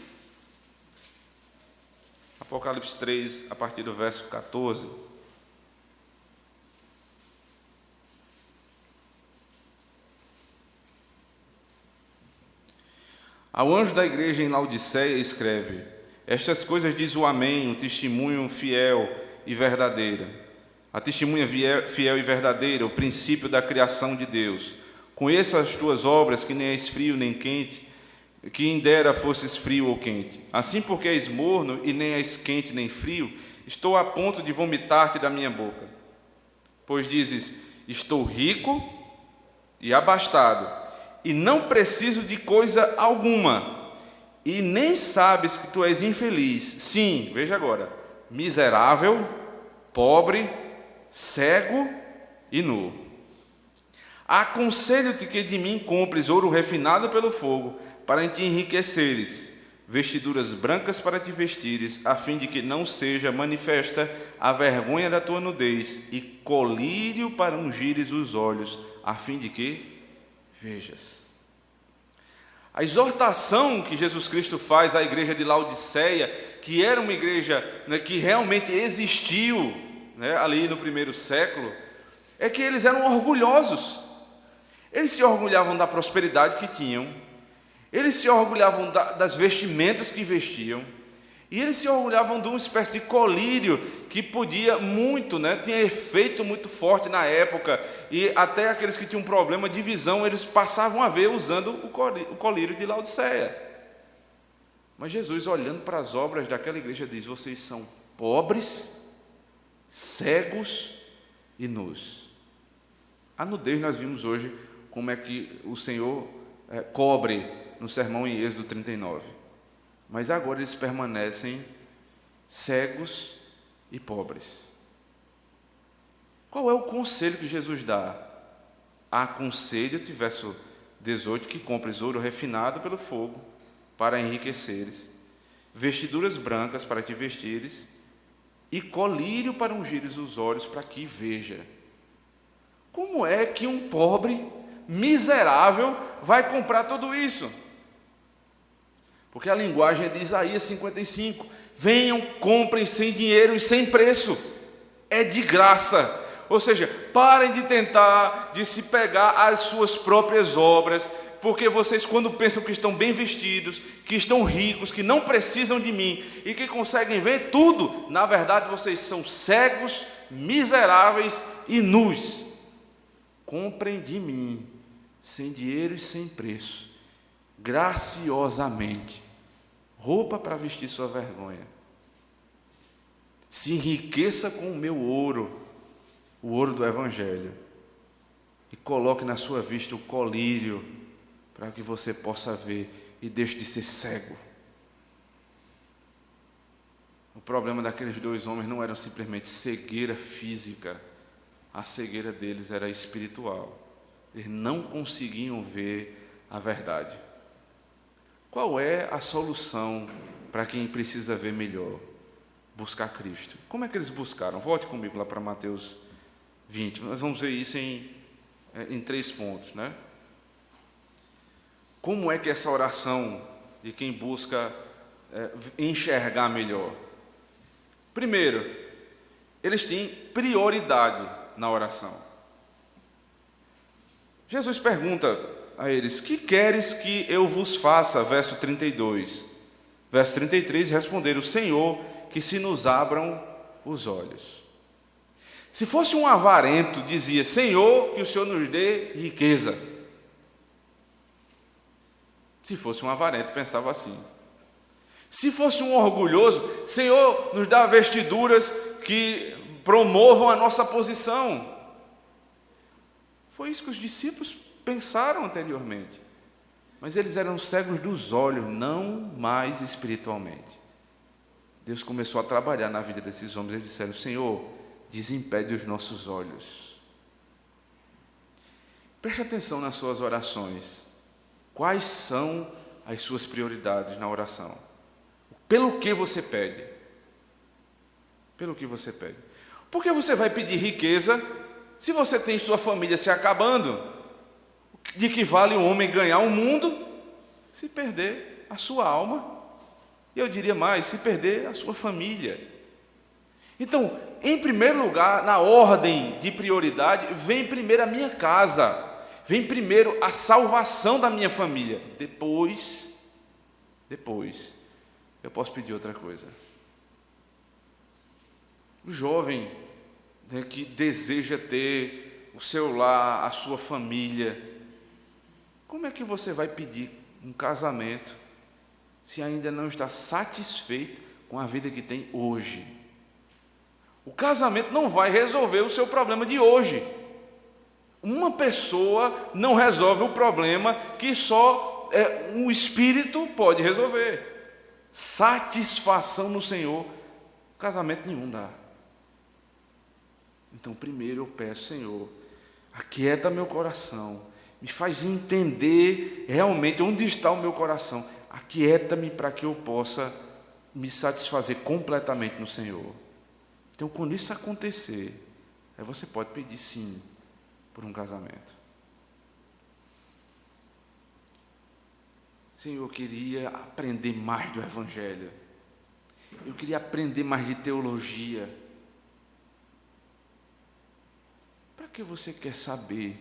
Apocalipse 3, a partir do verso 14. Ao anjo da igreja em Laodiceia escreve: estas coisas diz o Amém, o testemunho fiel e verdadeiro. A testemunha fiel e verdadeira, o princípio da criação de Deus. Conheço as tuas obras, que nem és frio nem quente, que em dera fosses frio ou quente. Assim, porque és morno e nem és quente nem frio, estou a ponto de vomitar-te da minha boca. Pois dizes: estou rico e abastado, e não preciso de coisa alguma, e nem sabes que tu és infeliz, sim, veja agora, miserável, pobre, cego e nu. Aconselho-te que de mim compres ouro refinado pelo fogo, para te enriqueceres, vestiduras brancas para te vestires, a fim de que não seja manifesta a vergonha da tua nudez, e colírio para ungires os olhos, a fim de que vejas. A exortação que Jesus Cristo faz à igreja de Laodiceia, que era uma igreja, que realmente existiu, ali no primeiro século, é que eles eram orgulhosos. Eles se orgulhavam da prosperidade que tinham, eles se orgulhavam das vestimentas que vestiam, e eles se orgulhavam de uma espécie de colírio que podia muito, tinha efeito muito forte na época, e até aqueles que tinham problema de visão, eles passavam a ver usando o colírio de Laodiceia. Mas Jesus, olhando para as obras daquela igreja, diz: vocês são pobres, cegos e nus. A nudez nós vimos hoje como é que o Senhor cobre no sermão em Êxodo 39. Mas agora eles permanecem cegos e pobres. Qual é o conselho que Jesus dá? Aconselho-te, verso 18, que compres ouro refinado pelo fogo, para enriqueceres, vestiduras brancas para te vestires, e colírio para ungires os olhos, para que veja. Como é que um pobre, miserável, vai comprar tudo isso? Porque a linguagem é de Isaías 55. Venham, comprem sem dinheiro e sem preço. É de graça. Ou seja, parem de tentar, de se pegar às suas próprias obras, porque vocês, quando pensam que estão bem vestidos, que estão ricos, que não precisam de mim e que conseguem ver tudo, na verdade vocês são cegos, miseráveis e nus. Comprem de mim sem dinheiro e sem preço, graciosamente, roupa para vestir sua vergonha. Se enriqueça com o meu ouro, o ouro do Evangelho, e coloque na sua vista o colírio, para que você possa ver e deixe de ser cego. O problema daqueles dois homens não era simplesmente cegueira física, a cegueira deles era espiritual. Eles não conseguiam ver a verdade. Qual é a solução para quem precisa ver melhor? Buscar Cristo. Como é que eles buscaram? Volte comigo lá para Mateus 20. Nós vamos ver isso em 3 pontos, né? Como é que essa oração de quem busca enxergar melhor? Primeiro, eles têm prioridade na oração. Jesus pergunta a eles: que queres que eu vos faça? Verso 32. Verso 33, responderam: Senhor, que se nos abram os olhos. Se fosse um avarento, dizia: Senhor, que o Senhor nos dê riqueza. Se fosse um avarento, pensava assim. Se fosse um orgulhoso: Senhor, nos dá vestiduras que promovam a nossa posição. Foi isso que os discípulos pensaram anteriormente. Mas eles eram cegos dos olhos, não mais espiritualmente. Deus começou a trabalhar na vida desses homens. Eles disseram: Senhor, desimpede os nossos olhos. Preste atenção nas suas orações. Quais são as suas prioridades na oração? Pelo que você pede? Pelo que você pede? Por que você vai pedir riqueza se você tem sua família se acabando? De que vale um homem ganhar o mundo se perder a sua alma? E eu diria mais, se perder a sua família. Então, em primeiro lugar, na ordem de prioridade, vem primeiro a minha casa, vem primeiro a salvação da minha família. Depois, eu posso pedir outra coisa. O jovem, né, que deseja ter o seu lar, a sua família, como é que você vai pedir um casamento se ainda não está satisfeito com a vida que tem hoje? O casamento não vai resolver o seu problema de hoje. Uma pessoa não resolve o problema que só um espírito pode resolver. Satisfação no Senhor, casamento nenhum dá. Então, primeiro eu peço: Senhor, aquieta meu coração, me faz entender realmente onde está o meu coração. Aquieta-me para que eu possa me satisfazer completamente no Senhor. Então, quando isso acontecer, aí você pode pedir sim por um casamento. Senhor, eu queria aprender mais do Evangelho. Eu queria aprender mais de teologia. Para que você quer saber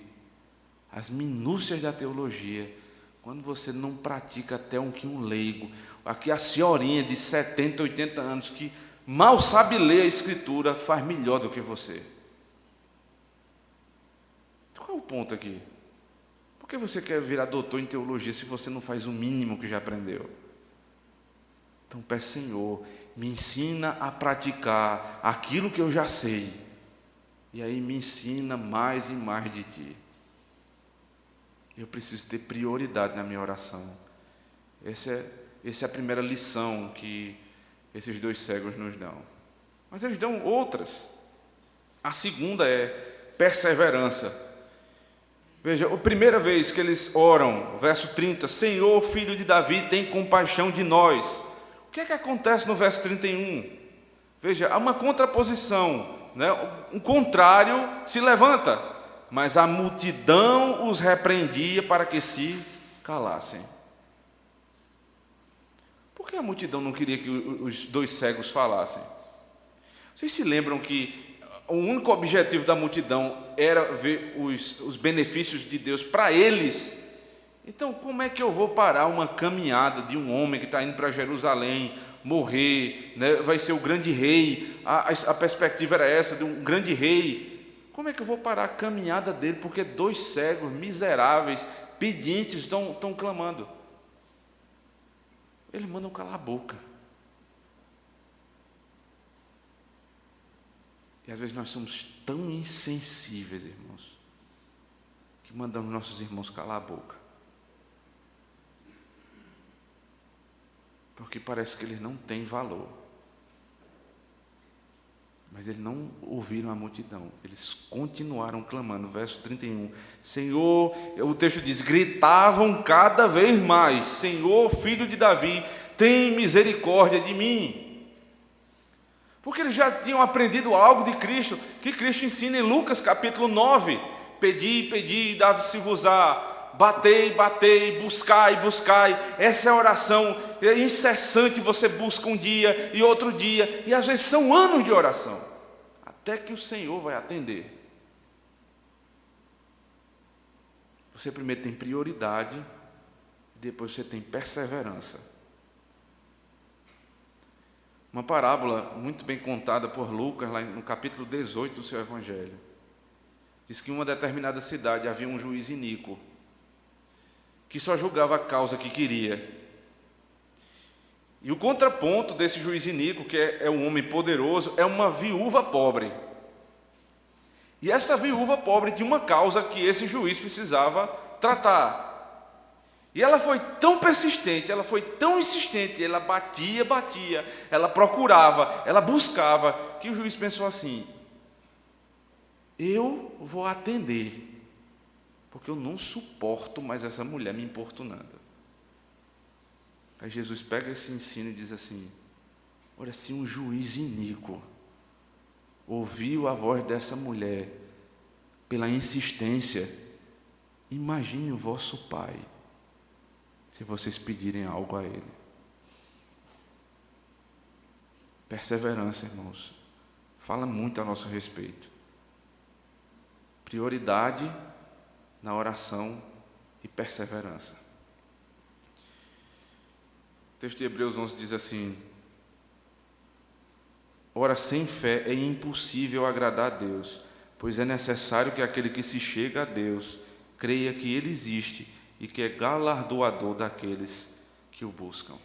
as minúcias da teologia quando você não pratica até um leigo? Aqui a senhorinha de 70, 80 anos que mal sabe ler a Escritura faz melhor do que você. Então, qual é o ponto aqui? Por que você quer virar doutor em teologia se você não faz o mínimo que já aprendeu? Então peço: Senhor, me ensina a praticar aquilo que eu já sei. E aí me ensina mais e mais de Ti. Eu preciso ter prioridade na minha oração. Essa é a primeira lição que esses dois cegos nos dão. Mas eles dão outras. A segunda é perseverança. Veja, a primeira vez que eles oram, verso 30, Senhor, filho de Davi, tem compaixão de nós. O que é que acontece no verso 31? Veja, há uma contraposição, né? Um contrário se levanta, mas a multidão os repreendia para que se calassem. Por que a multidão não queria que os dois cegos falassem? Vocês se lembram que o único objetivo da multidão era ver os benefícios de Deus para eles? Então, como é que eu vou parar uma caminhada de um homem que está indo para Jerusalém, morrer, né? Vai ser o grande rei, a perspectiva era essa, de um grande rei? Como é que eu vou parar a caminhada dele? Porque 2 cegos miseráveis, pedintes, estão clamando. Ele manda calar a boca. E às vezes nós somos tão insensíveis, irmãos, que mandamos nossos irmãos calar a boca. Porque parece que eles não têm valor. Mas eles não ouviram a multidão, eles continuaram clamando. Verso 31, Senhor, o texto diz, gritavam cada vez mais, Senhor, filho de Davi, tem misericórdia de mim. Porque eles já tinham aprendido algo de Cristo, que Cristo ensina em Lucas capítulo 9, pedi, dá-se-vos-á, batei, buscai. Essa é a oração, é incessante, você busca um dia e outro dia, e às vezes são anos de oração, até que o Senhor vai atender. Você primeiro tem prioridade, depois você tem perseverança. Uma parábola muito bem contada por Lucas, lá no capítulo 18 do seu Evangelho, diz que em uma determinada cidade havia um juiz iníquo, que só julgava a causa que queria. E o contraponto desse juiz iníquo, que é um homem poderoso, é uma viúva pobre. E essa viúva pobre tinha uma causa que esse juiz precisava tratar. E ela foi tão persistente, ela foi tão insistente, ela batia, ela procurava, ela buscava, que o juiz pensou assim: eu vou atender, porque eu não suporto mais essa mulher me importunando. Aí Jesus pega esse ensino e diz assim: olha, se um juiz iníquo ouviu a voz dessa mulher pela insistência, imagine o vosso Pai, se vocês pedirem algo a Ele. Perseverança, irmãos, fala muito a nosso respeito. Prioridade na oração e perseverança. O texto de Hebreus 11 diz assim: ora, sem fé é impossível agradar a Deus, pois é necessário que aquele que se chega a Deus creia que Ele existe e que é galardoador daqueles que o buscam.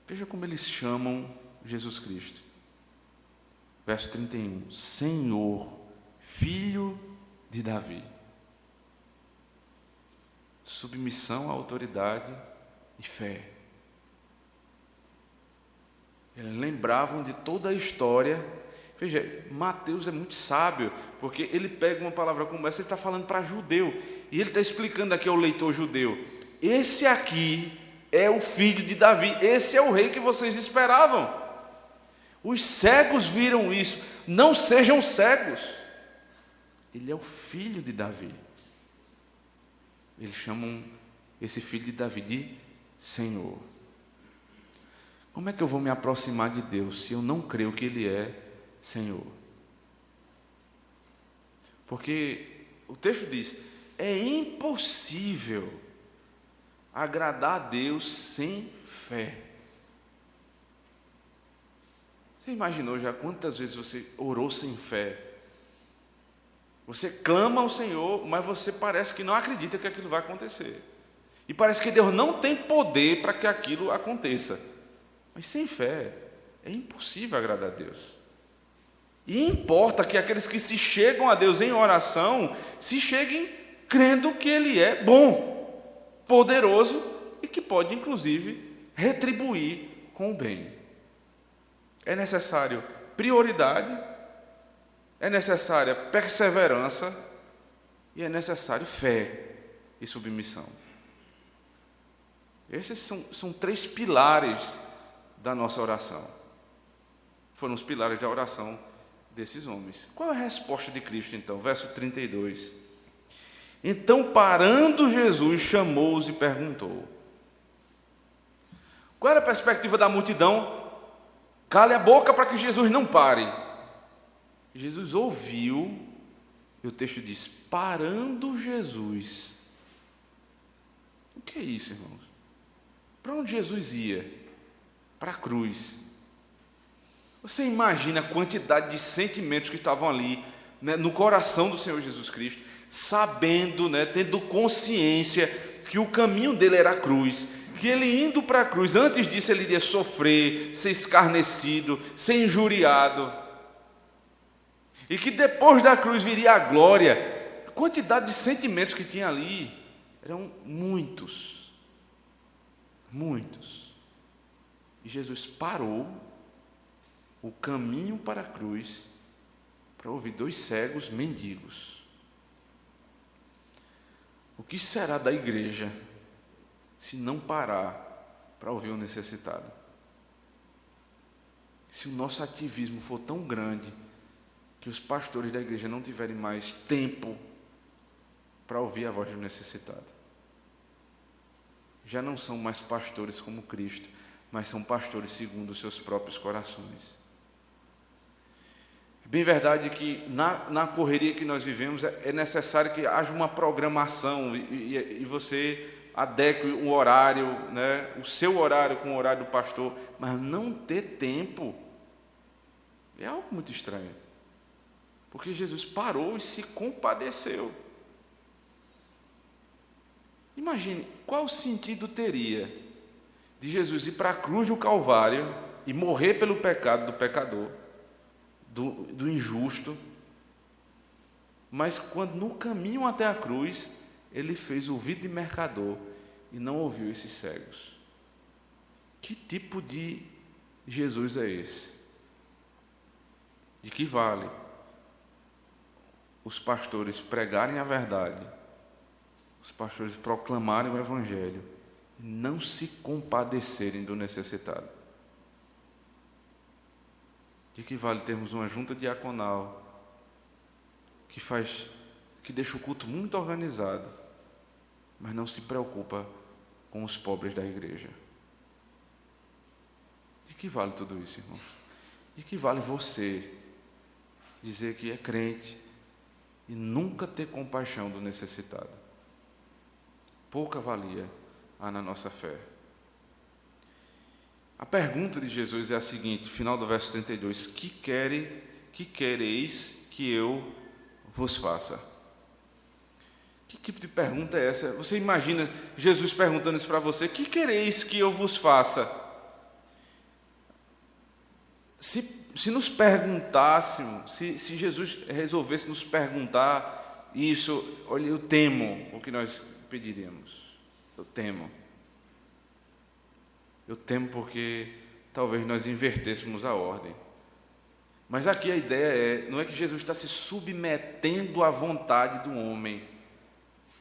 Veja como eles chamam Jesus Cristo. Verso 31, Senhor, Filho de Davi. Submissão à autoridade e fé. Eles lembravam de toda a história. Veja, Mateus é muito sábio, porque ele pega uma palavra como essa, ele está falando para judeu, e ele está explicando aqui ao leitor judeu: esse aqui é o filho de Davi, esse é o rei que vocês esperavam. Os cegos viram isso, não sejam cegos. Ele é o filho de Davi. Eles chamam esse filho de Davi de Senhor. Como é que eu vou me aproximar de Deus se eu não creio que Ele é Senhor? Porque o texto diz: é impossível agradar a Deus sem fé. Você imaginou já quantas vezes você orou sem fé? Você clama ao Senhor, mas você parece que não acredita que aquilo vai acontecer. E parece que Deus não tem poder para que aquilo aconteça. Mas sem fé é impossível agradar a Deus. E importa que aqueles que se chegam a Deus em oração se cheguem crendo que Ele é bom, poderoso e que pode inclusive retribuir com o bem. É necessário prioridade, é necessária perseverança e é necessário fé e submissão. Esses são 3 pilares da nossa oração. Foram os pilares da oração desses homens. Qual é a resposta de Cristo, então? Verso 32. Então, parando Jesus, chamou-os e perguntou. Qual era a perspectiva da multidão? Cale a boca para que Jesus não pare. Jesus ouviu, e o texto diz: parando Jesus. O que é isso, irmãos? Para onde Jesus ia? Para a cruz. Você imagina a quantidade de sentimentos que estavam ali, né, no coração do Senhor Jesus Cristo, sabendo, né, tendo consciência que o caminho dele era a cruz, que ele indo para a cruz, antes disso ele iria sofrer, ser escarnecido, ser injuriado, e que depois da cruz viria a glória. A quantidade de sentimentos que tinha ali eram muitos, muitos. E Jesus parou o caminho para a cruz para ouvir 2 cegos mendigos. O que será da igreja se não parar para ouvir o necessitado? Se o nosso ativismo for tão grande que os pastores da igreja não tiverem mais tempo para ouvir a voz do necessitado. Já não são mais pastores como Cristo, mas são pastores segundo os seus próprios corações. É bem verdade que na correria que nós vivemos é necessário que haja uma programação e você adeque um horário, né, o seu horário com o horário do pastor, mas não ter tempo é algo muito estranho, porque Jesus parou e se compadeceu. Imagine, qual sentido teria de Jesus ir para a cruz do Calvário e morrer pelo pecado do pecador, do injusto, mas quando no caminho até a cruz, ele fez ouvido de mercador e não ouviu esses cegos? Que tipo de Jesus é esse? De que vale os pastores pregarem a verdade, os pastores proclamarem o Evangelho e não se compadecerem do necessitado? De que vale termos uma junta diaconal que deixa o culto muito organizado, mas não se preocupa com os pobres da igreja? De que vale tudo isso, irmãos? De que vale você dizer que é crente e nunca ter compaixão do necessitado? Pouca valia há na nossa fé. A pergunta de Jesus é a seguinte, final do verso 32, que quereis que eu vos faça? Que tipo de pergunta é essa? Você imagina Jesus perguntando isso para você, que quereis que eu vos faça? Se nos perguntássemos, se Jesus resolvesse nos perguntar isso, olha, eu temo o que nós pediríamos. Eu temo porque talvez nós invertêssemos a ordem. Mas aqui a ideia não é que Jesus está se submetendo à vontade do homem,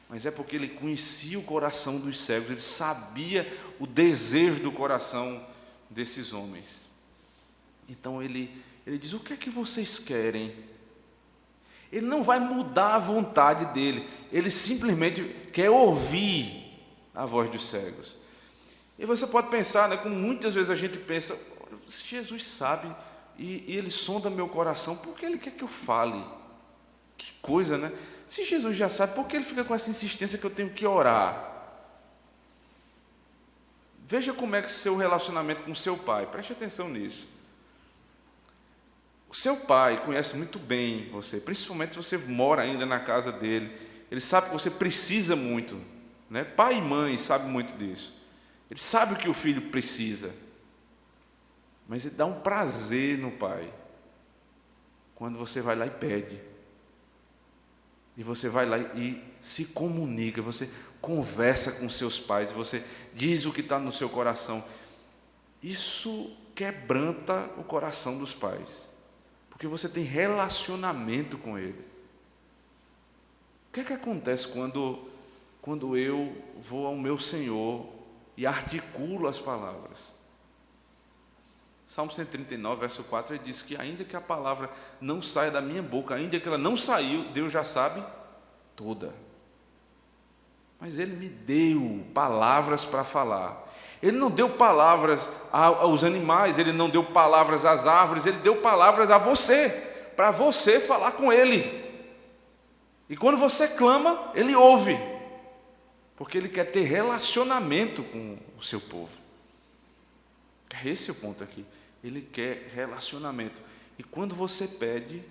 mas é porque ele conhecia o coração dos cegos, ele sabia o desejo do coração desses homens. Então ele diz, o que é que vocês querem? Ele não vai mudar a vontade dele, ele simplesmente quer ouvir a voz dos cegos. E você pode pensar, né, como muitas vezes a gente pensa, se Jesus sabe e ele sonda meu coração, por que ele quer que eu fale? Que coisa, né? Se Jesus já sabe, por que ele fica com essa insistência que eu tenho que orar? Veja como é que é o seu relacionamento com o seu pai, preste atenção nisso. O seu pai conhece muito bem você, principalmente se você mora ainda na casa dele, ele sabe que você precisa muito, né? Pai e mãe sabem muito disso. Ele sabe o que o filho precisa, mas ele dá um prazer no pai quando você vai lá e pede, e você vai lá e se comunica, você conversa com seus pais, você diz o que está no seu coração. Isso quebranta o coração dos pais, porque você tem relacionamento com ele. O que é que acontece quando eu vou ao meu Senhor e articulo as palavras? Salmo 139, verso 4, ele diz que ainda que a palavra não saia da minha boca, ainda que ela não saiu, Deus já sabe toda. Mas Ele me deu palavras para falar. Ele não deu palavras aos animais, Ele não deu palavras às árvores, Ele deu palavras a você, para você falar com Ele. E quando você clama, Ele ouve, porque Ele quer ter relacionamento com o seu povo. Esse é o ponto aqui. Ele quer relacionamento. E quando você pede,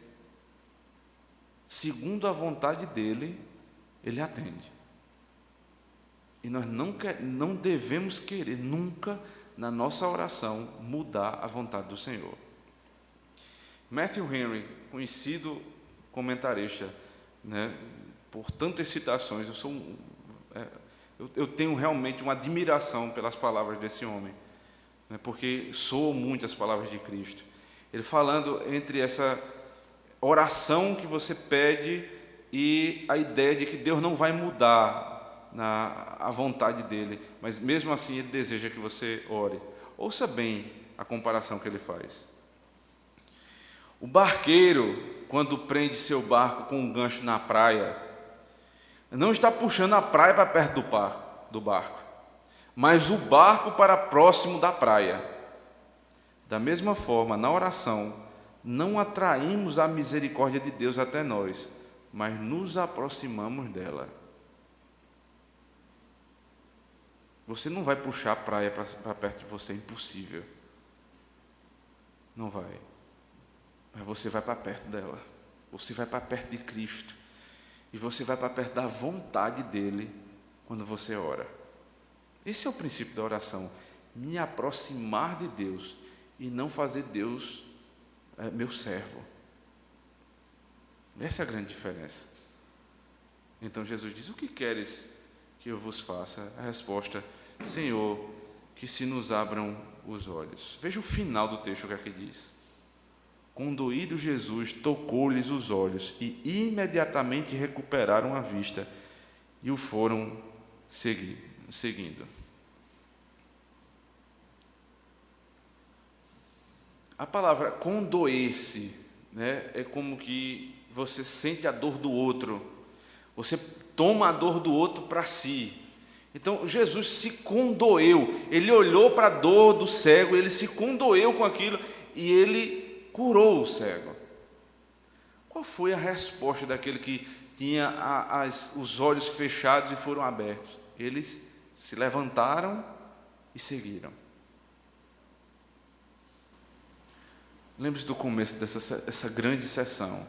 segundo a vontade dele, ele atende. E nós não devemos querer nunca, na nossa oração, mudar a vontade do Senhor. Matthew Henry, conhecido comentarista, né, por tantas citações, eu tenho realmente uma admiração pelas palavras desse homem, né, porque soam muitas palavras de Cristo. Ele falando entre essa oração que você pede e a ideia de que Deus não vai mudar a vontade dele, mas mesmo assim ele deseja que você ore. Ouça bem a comparação que ele faz. O barqueiro, quando prende seu barco com um gancho na praia, não está puxando a praia para perto do barco, mas o barco para próximo da praia. Da mesma forma, na oração, não atraímos a misericórdia de Deus até nós, mas nos aproximamos dela. Você não vai puxar a praia para perto de você, é impossível. Não vai. Mas você vai para perto dela. Você vai para perto de Cristo. E você vai para perto da vontade dele quando você ora. Esse é o princípio da oração. Me aproximar de Deus e não fazer Deus meu servo. Essa é a grande diferença. Então Jesus diz: o que queres que eu vos faça? A resposta: Senhor, que se nos abram os olhos. Veja o final do texto, o que é que diz. Condoído Jesus, tocou-lhes os olhos e imediatamente recuperaram a vista e o foram seguindo. A palavra condoer-se, né, é como que você sente a dor do outro, você toma a dor do outro para si. Então Jesus se condoeu, ele olhou para a dor do cego, ele se condoeu com aquilo e ele curou o cego. Qual foi a resposta daquele que tinha os olhos fechados e foram abertos? Eles se levantaram e seguiram. Lembre-se do começo dessa grande sessão.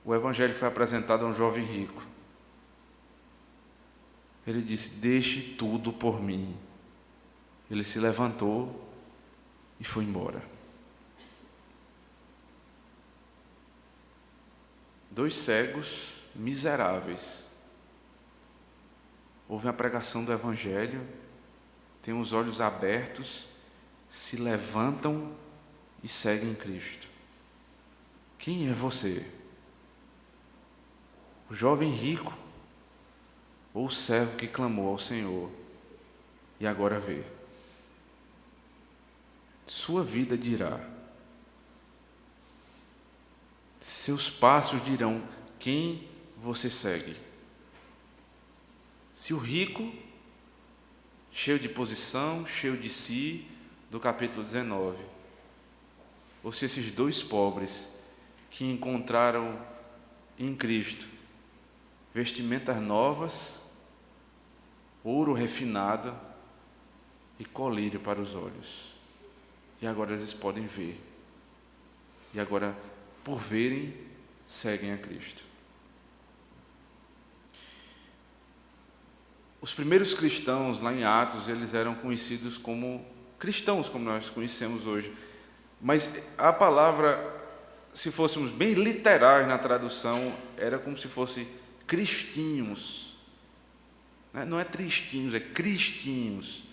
O evangelho foi apresentado a um jovem rico. Ele disse: deixe tudo por mim. Ele se levantou e foi embora. 2 cegos miseráveis. Ouvem a pregação do evangelho, têm os olhos abertos, se levantam e seguem Cristo. Quem é você? O jovem rico ou o servo que clamou ao Senhor e agora vê? Sua vida dirá, seus passos dirão quem você segue. Se o rico, cheio de posição, cheio de si, do capítulo 19, ou se esses 2 pobres que encontraram em Cristo vestimentas novas, ouro refinado e colírio para os olhos, e agora eles podem ver, e agora, por verem, seguem a Cristo. Os primeiros cristãos lá em Atos, eles eram conhecidos como cristãos, como nós conhecemos hoje, mas a palavra, se fôssemos bem literais na tradução, era como se fosse cristinhos, não é tristinhos, é cristinhos,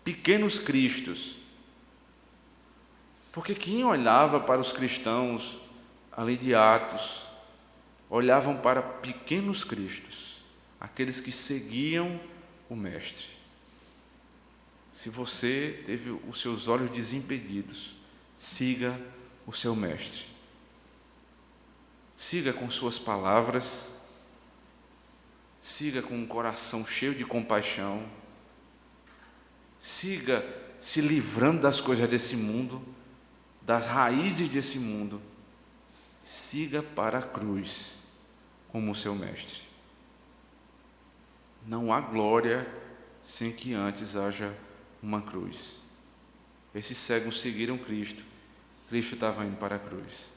pequenos cristos, porque quem olhava para os cristãos ali de Atos, olhavam para pequenos cristos, aqueles que seguiam o Mestre. Se você teve os seus olhos desimpedidos, siga o seu Mestre. Siga com suas palavras, siga com um coração cheio de compaixão, siga se livrando das coisas desse mundo, das raízes desse mundo, siga para a cruz como o seu Mestre. Não há glória sem que antes haja uma cruz. Esses cegos seguiram Cristo. Cristo estava indo para a cruz.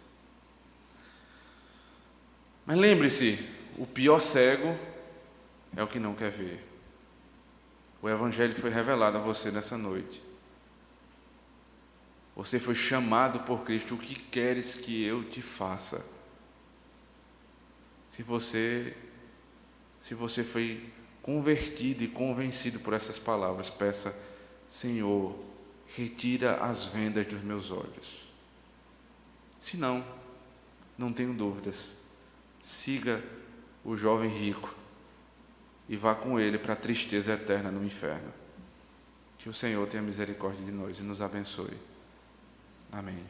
Mas lembre-se, o pior cego é o que não quer ver. O Evangelho foi revelado a você nessa noite. Você foi chamado por Cristo. O que queres que eu te faça? Se você foi convertido e convencido por essas palavras, peça: Senhor, retira as vendas dos meus olhos. Se não, não tenho dúvidas, siga o jovem rico e vá com ele para a tristeza eterna no inferno. Que o Senhor tenha misericórdia de nós e nos abençoe. Amém.